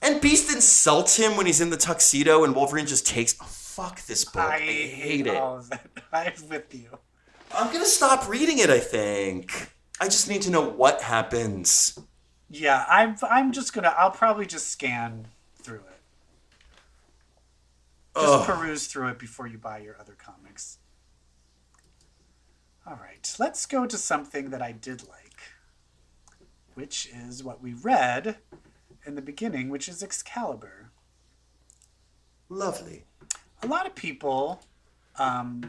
And Beast insults him when he's in the tuxedo, and Wolverine just takes, oh, fuck this book. I hate it. All of it. I'm with you. I'm going to stop reading it, I think. I just need to know what happens. Yeah, I'll probably just scan through it. Just peruse through it before you buy your other comics. All right, let's go to something that I did like, which is what we read in the beginning, which is Excalibur. Lovely. A lot of people, I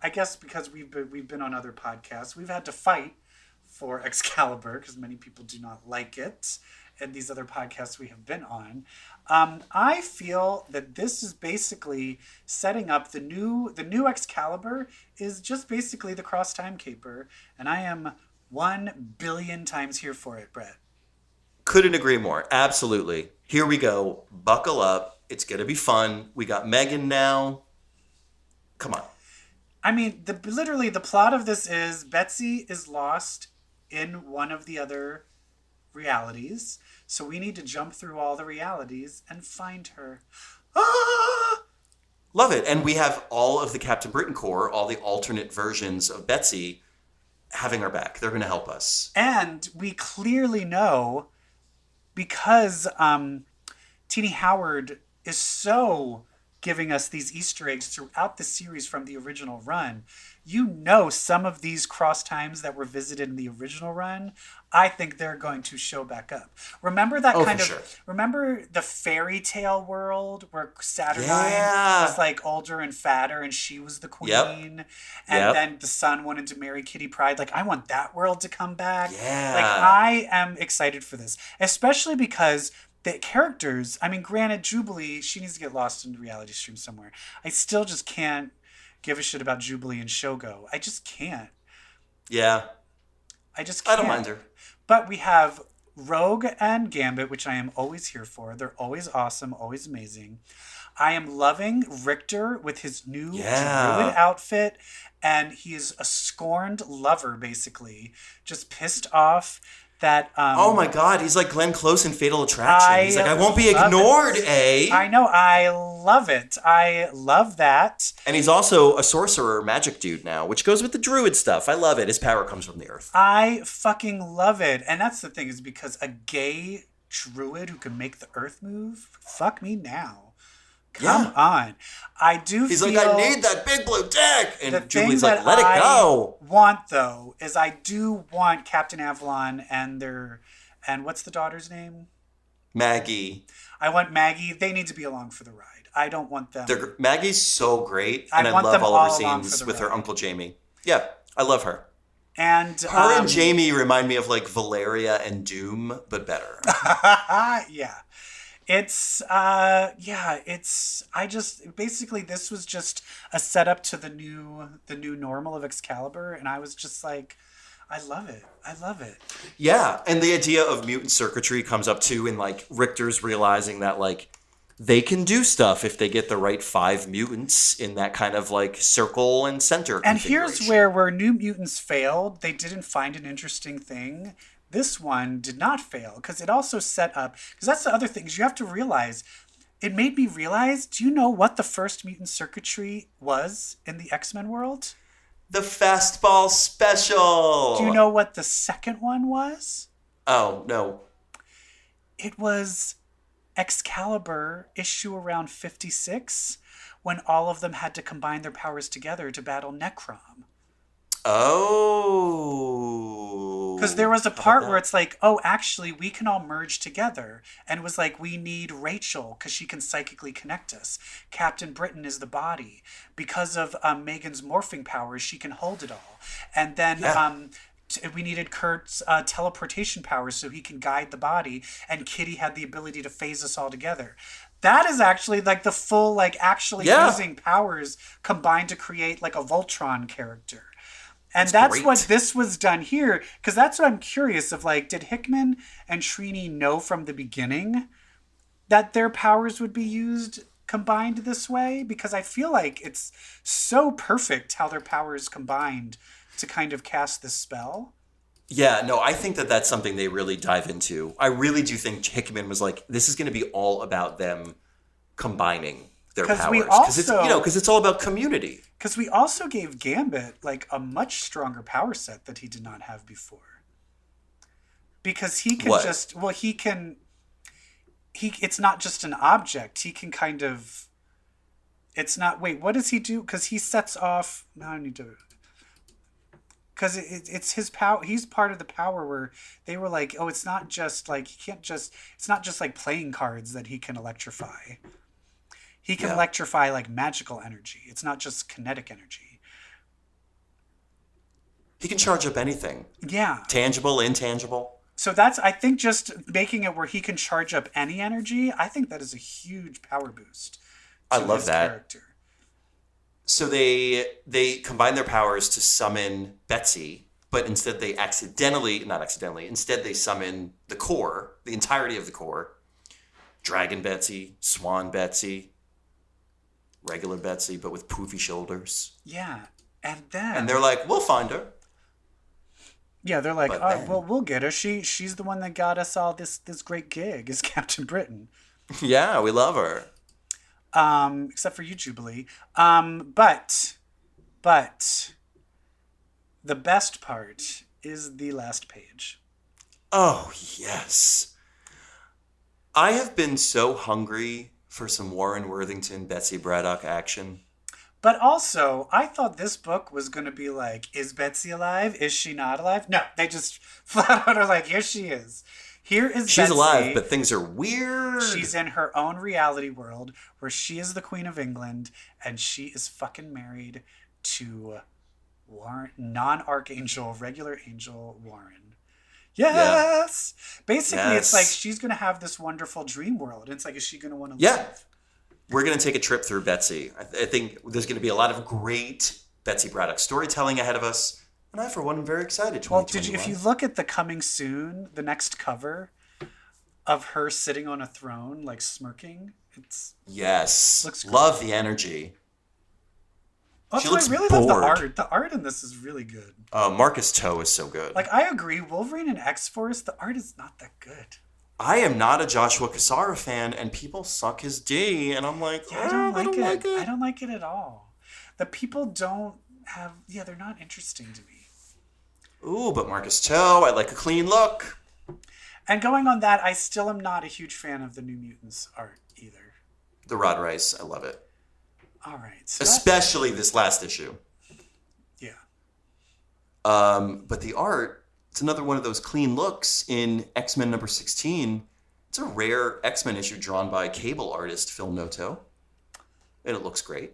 guess because we've been on other podcasts, we've had to fight for Excalibur because many people do not like it, and these other podcasts we have been on. I feel that this is basically setting up the new Excalibur is just basically the Cross Time Caper, and I am 1 billion times here for it, Brett. Couldn't agree more. Absolutely. Here we go. Buckle up. It's gonna be fun. We got Megan now. Come on. I mean, literally the plot of this is Betsy is lost in one of the other realities. So we need to jump through all the realities and find her. Ah! Love it. And we have all of the Captain Britain Corps, all the alternate versions of Betsy having our back. They're going to help us. And we clearly know because Tini Howard is so giving us these Easter eggs throughout the series from the original run. You know, some of these cross times that were visited in the original run, I think they're going to show back up. Remember that remember the fairy tale world where Saturnine was like older and fatter and she was the queen? And then the son wanted to marry Kitty Pryde. Like, I want that world to come back. Yeah. Like, I am excited for this, especially because the characters, I mean, granted, Jubilee, she needs to get lost in the reality stream somewhere. I still just can't give a shit about Jubilee and Shogo. I just can't. Yeah. I just can't. I don't mind her. But we have Rogue and Gambit, which I am always here for. They're always awesome, always amazing. I am loving Richter with his new druid outfit, and he is a scorned lover, basically. Just pissed off that... oh my God, he's like Glenn Close in Fatal Attraction. He's like, I won't be ignored, I know, I love it. I love that. And he's also a sorcerer magic dude now, which goes with the druid stuff. I love it. His power comes from the earth. I fucking love it. And that's the thing, is because a gay druid who can make the earth move, fuck me now. Come on. I do He's feel... like, I need that big blue dick. And Julie's like, let it go. Want, though, is I do want Captain Avalon and what's the daughter's name? Maggie. I want Maggie. They need to be along for the ride. I don't want them... Maggie's so great. And I love all of her scenes with her Uncle Jamie. Yeah, I love her. And her and Jamie remind me of like Valeria and Doom, but better. Yeah. Basically this was just a setup to the new normal of Excalibur, and I was just like, I love it. Yeah, and the idea of mutant circuitry comes up too, in like Richter's realizing that like they can do stuff if they get the right 5 mutants in that kind of like circle and center. And here's where New Mutants failed. They didn't find an interesting thing. This one did not fail because it also set up, because that's the other thing, is you have to realize, it made me realize, do you know what the first mutant circuitry was in the X-Men world? The Fastball Special. Do you know what the second one was? Oh, no. It was Excalibur issue around 56, when all of them had to combine their powers together to battle Necrom. Oh. Because there was a part where it's like, oh, actually, we can all merge together. And it was like, we need Rachel because she can psychically connect us. Captain Britain is the body. Because of Megan's morphing powers, she can hold it all. And then we needed Kurt's teleportation powers so he can guide the body. And Kitty had the ability to phase us all together. That is actually like the full, like actually using powers combined to create like a Voltron character. And that's what this was done here, because that's what I'm curious of, like, did Hickman and Trini know from the beginning that their powers would be used combined this way? Because I feel like it's so perfect how their powers combined to kind of cast this spell. Yeah, no, I think that that's something they really dive into. I really do think Hickman was like, this is going to be all about them combining their powers. Because it's all about community. Because we also gave Gambit like a much stronger power set that he did not have before. Because he can it's not just an object. He can kind of, what does he do? Because he sets off, because it's his power. He's part of the power where they were like, oh, it's not just like, it's not just like playing cards that he can electrify. He can electrify like magical energy. It's not just kinetic energy. He can charge up anything. Yeah. Tangible, intangible. So that's, I think, just making it where he can charge up any energy, I think that is a huge power boost. I love that. Character. So they combine their powers to summon Betsy, but instead they instead they summon the core, the entirety of the core. Dragon Betsy, Swan Betsy, regular Betsy, but with poofy shoulders. Yeah. And they're like, we'll find her. Yeah, they're like, we'll get her. She's the one that got us all this great gig is Captain Britain. Yeah, we love her. Except for you, Jubilee. But the best part is the last page. Oh, yes. I have been so hungry for some Warren Worthington, Betsy Braddock action. But also, I thought this book was going to be like, is Betsy alive? Is she not alive? No, they just flat out are like, here she is. Here is She's Betsy. alive, but things are weird. She's in her own reality world where she is the Queen of England and she is fucking married to non-Archangel, regular Angel Warren. Yes! Yeah. Basically, It's like she's going to have this wonderful dream world. It's like, is she going to want to live? We're going to take a trip through Betsy. I think there's going to be a lot of great Betsy Braddock storytelling ahead of us. And I, for one, am very excited. Well, if you look at the coming soon, the next cover of her sitting on a throne, like smirking, looks great. Love the energy. Also, She looks I really bored. love the art. The art in this is really good. Marcus Toe is so good. Like, I agree. Wolverine and X-Force, the art is not that good. I am not a Joshua Cassara fan, and people suck his D, and I'm like, Yeah, I don't like it. I don't like it at all. The people don't have... Yeah, they're not interesting to me. Ooh, but Marcus Toe, I like a clean look. And going on that, I still am not a huge fan of the New Mutants art either. The Rod Rice, I love it. All right. So Especially this last issue. Yeah. But the art, it's another one of those clean looks in X-Men number 16. It's a rare X-Men issue drawn by cable artist Phil Noto. And it looks great.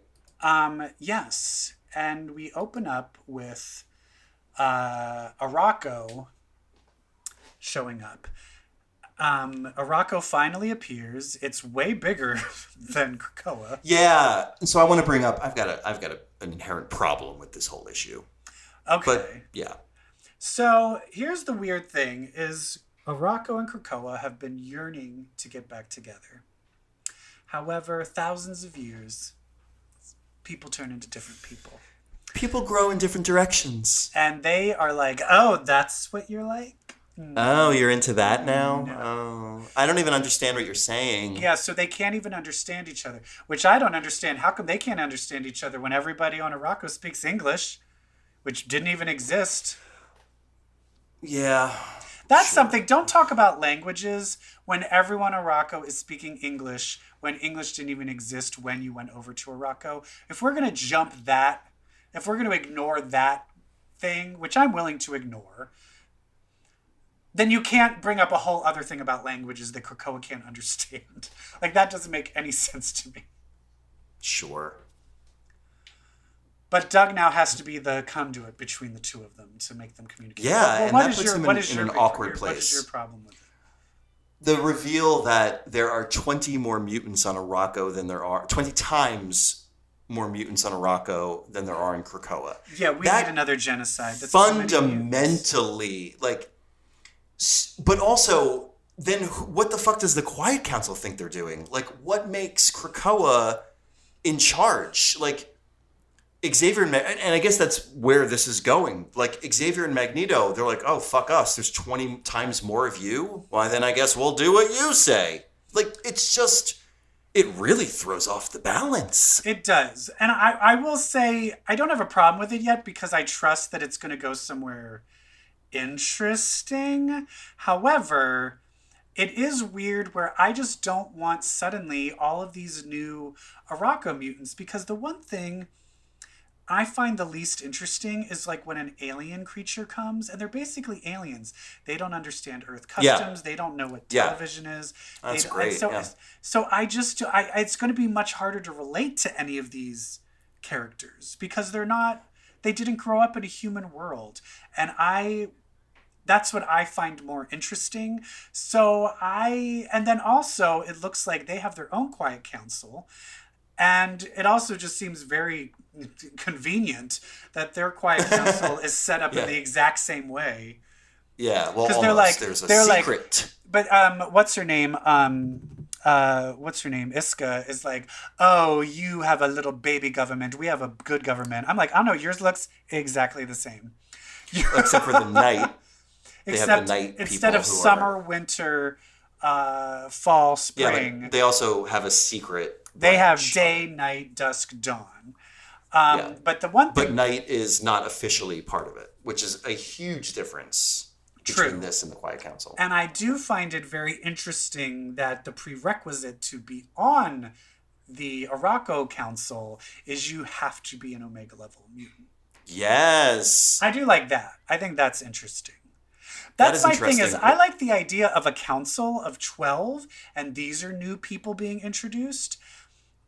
Yes. And we open up with Arakko showing up. Arakko finally appears. It's way bigger than Krakoa. Yeah. So I want to bring up, I've got an inherent problem with this whole issue. Okay. But yeah. So here's the weird thing is Arakko and Krakoa have been yearning to get back together. However, thousands of years, people turn into different people. People grow in different directions. And they are like, oh, that's what you're like? Oh, you're into that now? No. Oh. I don't even understand what you're saying. Yeah, so they can't even understand each other, which I don't understand. How come they can't understand each other when everybody on Arakko speaks English, which didn't even exist? Yeah. That's something. Don't talk about languages when everyone on Arakko is speaking English, when English didn't even exist when you went over to Arakko. If we're going to jump that, if we're going to ignore that thing, which I'm willing to ignore, then you can't bring up a whole other thing about languages that Krakoa can't understand. Like, that doesn't make any sense to me. Sure. But Doug now has to be the conduit between the two of them to make them communicate. Yeah, and that puts him in an awkward place. What is your problem with it? The reveal that there are 20 more mutants on Arakko than there are... 20 times more mutants on Arakko than there are in Krakoa. Yeah, we need another genocide. That's fundamentally, like... But also, then what the fuck does the Quiet Council think they're doing? Like, what makes Krakoa in charge? Like, Xavier and I guess that's where this is going. Like, Xavier and Magneto, they're like, oh, fuck us. There's 20 times more of you? Why, then I guess we'll do what you say. Like, it's just... It really throws off the balance. It does. And I will say, I don't have a problem with it yet because I trust that it's going to go somewhere interesting. However, it is weird where I just don't want suddenly all of these new Arakko mutants, because the one thing I find the least interesting is like when an alien creature comes, and they're basically aliens. They don't understand Earth customs. They don't know what television is. That's great. So it's going to be much harder to relate to any of these characters because they didn't grow up in a human world. And that's what I find more interesting. And then also it looks like they have their own Quiet Council. And it also just seems very convenient that their Quiet Council is set up in the exact same way. Yeah, well, there's a secret. But what's her name? Iska is like, oh, you have a little baby government. We have a good government. I'm like, I don't know. Yours looks exactly the same. Except for the night. They have the night instead of summer, winter, fall, spring. Yeah, they also have a secret. They have day, night, dusk, dawn. But the one thing... But night is not officially part of it, which is a huge difference between this and the Quiet Council. And I do find it very interesting that the prerequisite to be on the Arakko Council is you have to be an Omega level mutant. Yes. I do like that. I think that's interesting. That's my thing is I like the idea of a council of 12 and these are new people being introduced.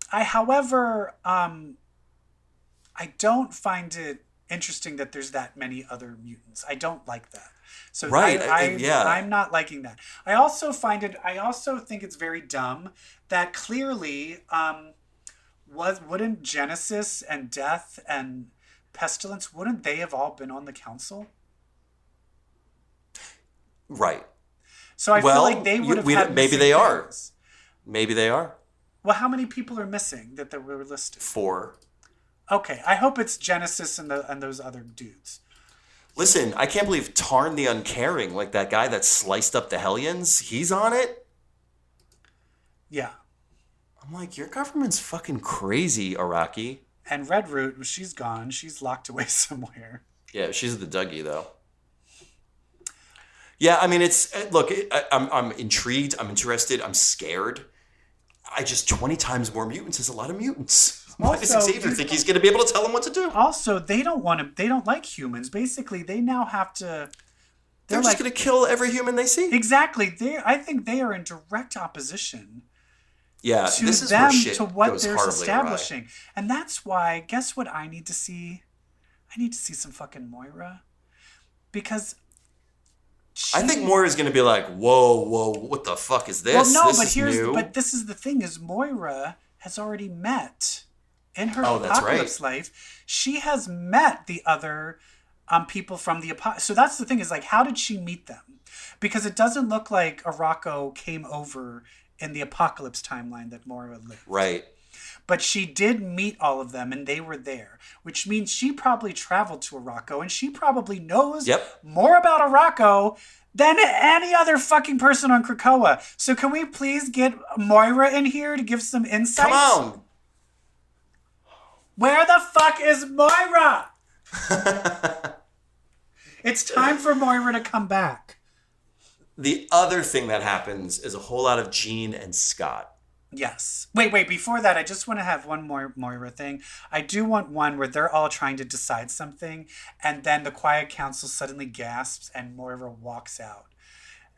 However, I don't find it interesting that there's that many other mutants. I don't like that. So I'm not liking that. I also think it's very dumb that clearly wouldn't Genesis and Death and Pestilence, wouldn't they have all been on the council? Right. So I feel like they would have had maybe missing they are. things. Maybe they are. Well, how many people are missing that were listed? 4. Okay, I hope it's Genesis and those other dudes. Listen, I can't believe Tarn the Uncaring, like that guy that sliced up the Hellions, he's on it? Yeah. I'm like, your government's fucking crazy, Araki. And Red Root, she's gone. She's locked away somewhere. Yeah, she's the Dougie, though. Yeah, I mean, I'm intrigued, I'm interested, I'm scared. 20 times more mutants is a lot of mutants. Why does Xavier think he's going to be able to tell them what to do? Also, they don't like humans. Basically, they now have to... They're just going to kill every human they see. Exactly. I think they are in direct opposition to this is them, where shit to what goes they're horribly establishing. awry. And that's why, guess what I need to see? I need to see some fucking Moira. Because... I think Moira's going to be like, whoa, what the fuck is this? Well, no, This but this is the thing, is Moira has already met in her that's apocalypse right. life. She has met the other people from the apocalypse. So that's the thing, is like, how did she meet them? Because it doesn't look like Arakko came over in the apocalypse timeline that Moira lived. Right. But she did meet all of them, and they were there, which means she probably traveled to Arakko, and she probably knows more about Arakko than any other fucking person on Krakoa. So can we please get Moira in here to give some insights? Come on. Where the fuck is Moira? It's time for Moira to come back. The other thing that happens is a whole lot of Jean and Scott. Yes. Wait. Before that, I just want to have one more Moira thing. I do want one where they're all trying to decide something, and then the Quiet Council suddenly gasps, and Moira walks out.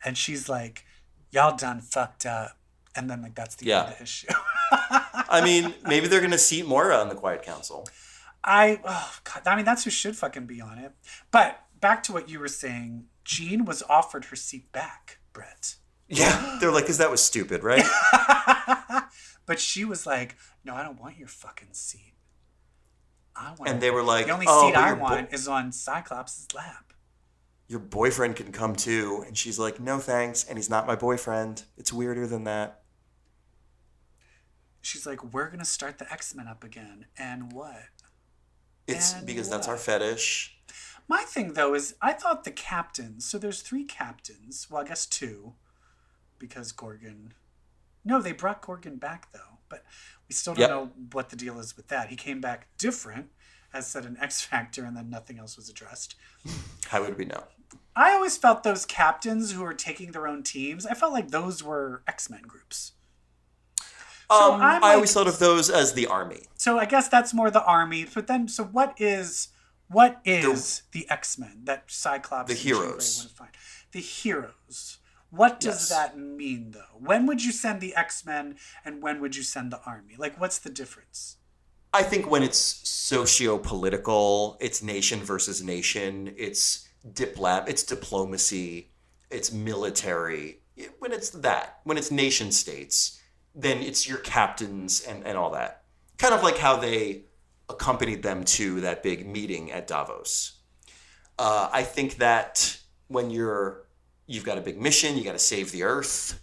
And she's like, y'all done fucked up. And then, like, that's the end of the issue. I mean, maybe they're going to seat Moira on the Quiet Council. That's who should fucking be on it. But back to what you were saying. Jean was offered her seat back, Brett. Yeah, they're like, because that was stupid, right? But she was like, no, I don't want your fucking seat. And they were like, the only seat I want is on Cyclops' lap. Your boyfriend can come too. And she's like, no thanks. And he's not my boyfriend. It's weirder than that. She's like, we're going to start the X-Men up again. And what? Because that's our fetish. My thing, though, is I thought the captains, so there's 3 captains. Well, I guess 2. Because Gorgon... No, they brought Gorgon back, though. But we still don't know what the deal is with that. He came back different, as said in X Factor, and then nothing else was addressed. How would we know? I always felt those captains who were taking their own teams, I felt like those were X-Men groups. So I always thought of those as the army. So I guess that's more the army. But then, so what is the X-Men that Cyclops and Jean Grey want to find? The heroes. What does that mean, though? When would you send the X-Men and when would you send the army? Like, what's the difference? I think when it's socio-political, it's nation versus nation, it's diplomacy, it's military. When it's nation states, then it's your captains and all that. Kind of like how they accompanied them to that big meeting at Davos. I think that when you've got a big mission, you got to save the Earth,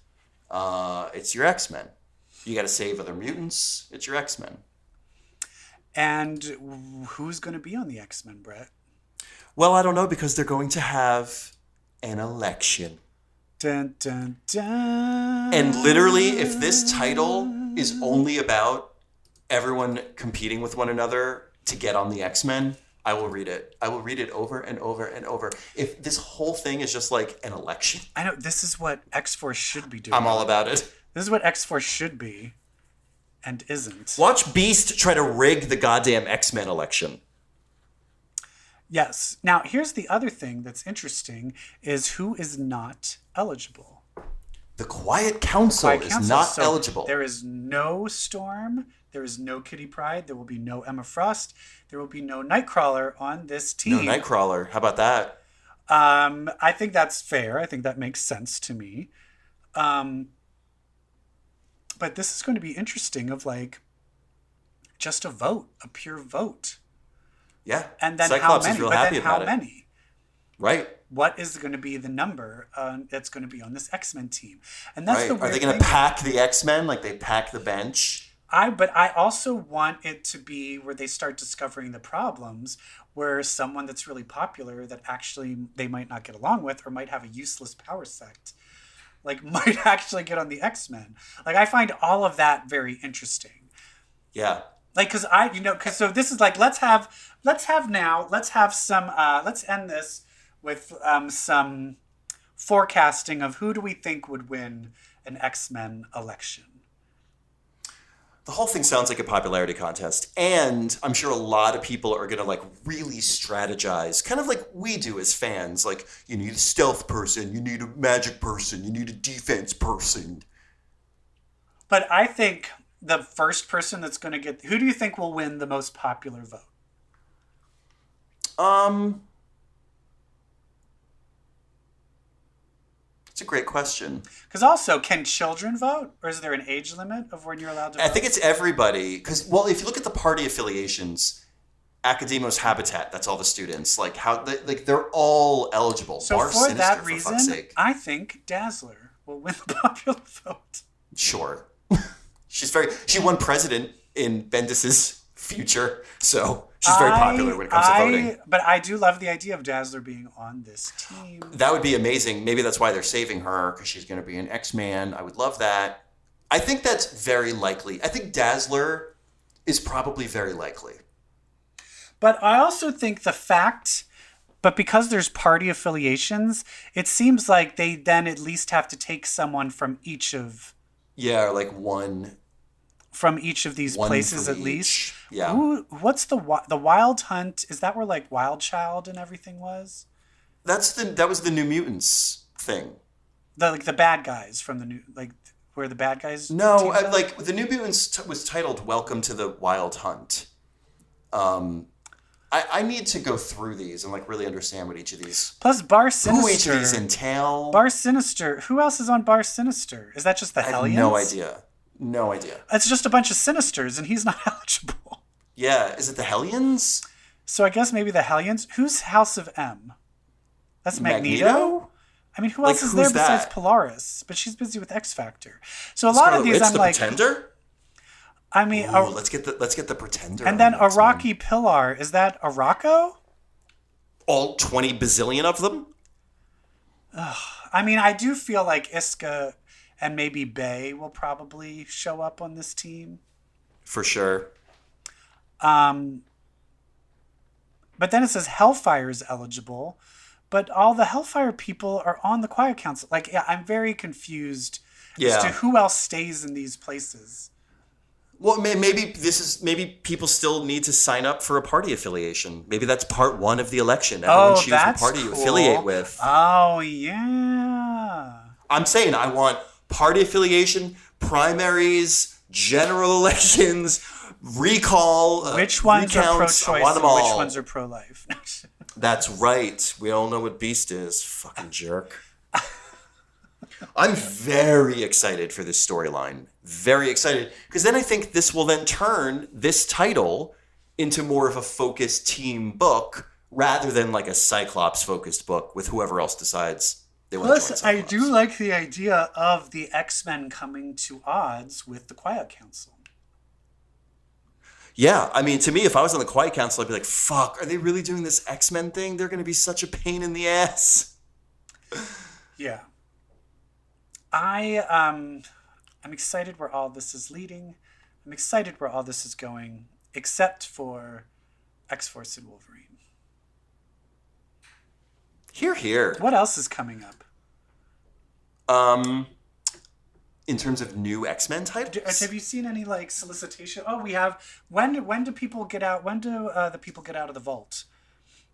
it's your X-Men. You got to save other mutants, it's your X-Men. And who's going to be on the X-Men, Brett? Well, I don't know, because they're going to have an election. Dun, dun, dun. And literally, if this title is only about everyone competing with one another to get on the X-Men, I will read it. I will read it over and over and over. If this whole thing is just like an election. I know, this is what X-Force should be doing. I'm all about it. This is what X-Force should be and isn't. Watch Beast try to rig the goddamn X-Men election. Yes. Now, here's the other thing that's interesting is who is not eligible. The Quiet Council is not eligible. There is no Storm. There is no Kitty Pryde. There will be no Emma Frost. There will be no Nightcrawler on this team. No Nightcrawler. How about that? I think that's fair. I think that makes sense to me. But this is going to be interesting of like just a vote, a pure vote. Yeah. And then Cyclops how many? is real But happy then how about it. many? Right. What is going to be the number that's going to be on this X-Men team? And that's Right. the weird Are they going thing. to pack the X-Men like they pack the bench? But I also want it to be where they start discovering the problems, where someone that's really popular that actually they might not get along with or might have a useless power set, like might actually get on the X-Men. Like I find all of that very interesting. Yeah. Like, so this is like, let's have some, let's end this with some forecasting of who do we think would win an X-Men election. The whole thing sounds like a popularity contest. And I'm sure a lot of people are going to like really strategize, kind of like we do as fans. Like, you need a stealth person, you need a magic person, you need a defense person. But I think the first person that's going to get... Who do you think will win the most popular vote? It's a great question. Because also, can children vote? Or is there an age limit of when you're allowed to vote? I think it's everybody. Because, well, if you look at the party affiliations, Academos Habitat, that's all the students. Like, they're all eligible. So Bar for Sinister, that for reason, fuck's sake. I think Dazzler will win the popular vote. Sure. She won president in Bendis's future, so she's very popular when it comes to voting. But I do love the idea of Dazzler being on this team. That would be amazing. Maybe that's why they're saving her, because she's going to be an X-Man. I would love that. I think that's very likely. I think Dazzler is probably very likely. But I also think but because there's party affiliations, it seems like they then at least have to take someone from each of... Yeah, like one... From each of these places at least. Yeah. What's the Wild Hunt? Is that where like Wild Child and everything was? That was the New Mutants thing. The bad guys from the new, like where the bad guys. No, like the New Mutants was titled "Welcome to the Wild Hunt." I need to go through these and like really understand what each of these. Plus Bar Sinister. Who each of these entail? Bar Sinister. Who else is on Bar Sinister? Is that just the Hellions? No idea. No idea. It's just a bunch of Sinisters, and he's not eligible. Yeah, is it the Hellions? So I guess maybe the Hellions. Who's House of M? That's Magneto? I mean, who else is there besides Polaris? But she's busy with X Factor. So a lot of these, I'm the like, Pretender? I mean, let's get the Pretender. And then Araki Pilar. Is that Arako? All 20 bazillion of them? I mean, I do feel like Iska and maybe Bay will probably show up on this team. For sure. But then it says Hellfire is eligible, but all the Hellfire people are on the Quiet Council. Like, yeah, I'm very confused as to who else stays in these places. Well, maybe people still need to sign up for a party affiliation. Maybe that's part one of the election. Everyone choose what party you affiliate with. Oh, yeah. I'm saying I want party affiliation, primaries, general elections, recall, which ones recounts, are pro-choice and which ones are pro-life. That's right. We all know what Beast is. Fucking jerk. I'm very excited for this storyline. Very excited. Because then I think this will then turn this title into more of a focused team book rather than like a Cyclops-focused book with whoever else decides they want to join Plus, Cyclops. I do like the idea of the X-Men coming to odds with the Quiet Council. Yeah, I mean, to me, if I was on the Quiet Council, I'd be like, fuck, are they really doing this X-Men thing? They're going to be such a pain in the ass. Yeah. I'm excited where all this is leading. I'm excited where all this is going, except for X-Force and Wolverine. Here. What else is coming up? In terms of new X-Men titles? Have you seen any like solicitation? Oh, we have. When do people get out? When do the people get out of the vault?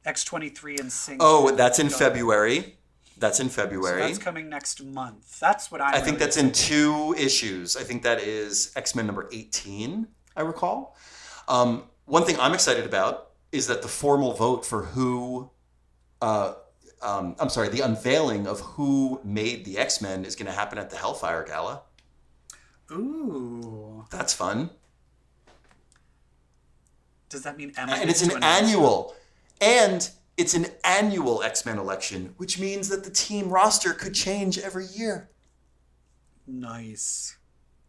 X-23 and Sync. Oh, that's in February. That's in February. So that's coming next month. That's what I think that's in 2 issues. I think that is X-Men number 18, I recall. One thing I'm excited about is that the formal vote for the unveiling of who made the X-Men is going to happen at the Hellfire Gala. Ooh. That's fun. Does that mean Emma? And it's an annual. And it's an annual X-Men election, which means that the team roster could change every year. Nice.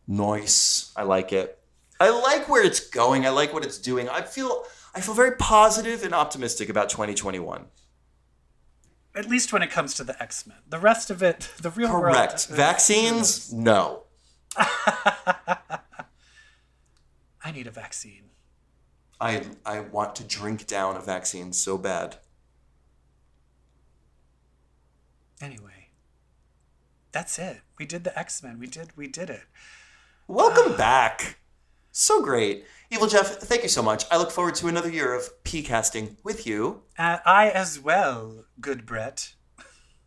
Nice. I like it. I like where it's going. I like what it's doing. I feel very positive and optimistic about 2021. At least when it comes to the X-Men. The rest of it, the real world. Correct. Vaccines? No. I need a vaccine. I want to drink down a vaccine so bad. Anyway, that's it. We did the X-Men. We did it. Welcome back. So great. Evil Jeff, thank you so much. I look forward to another year of P-casting with you. I as well, good Brett.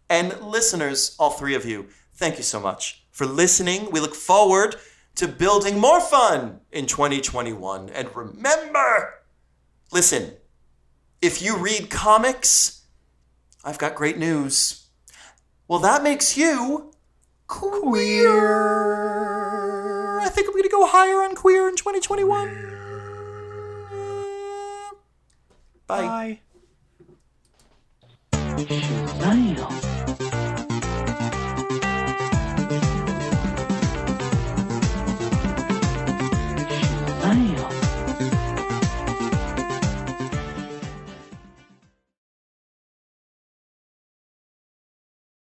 And listeners, all three of you, thank you so much for listening. We look forward to building more fun in 2021. And remember, listen, if you read comics, I've got great news. Well, that makes you queer. I think I'm going to go higher on queer in 2021. Bye. Bye. Damn.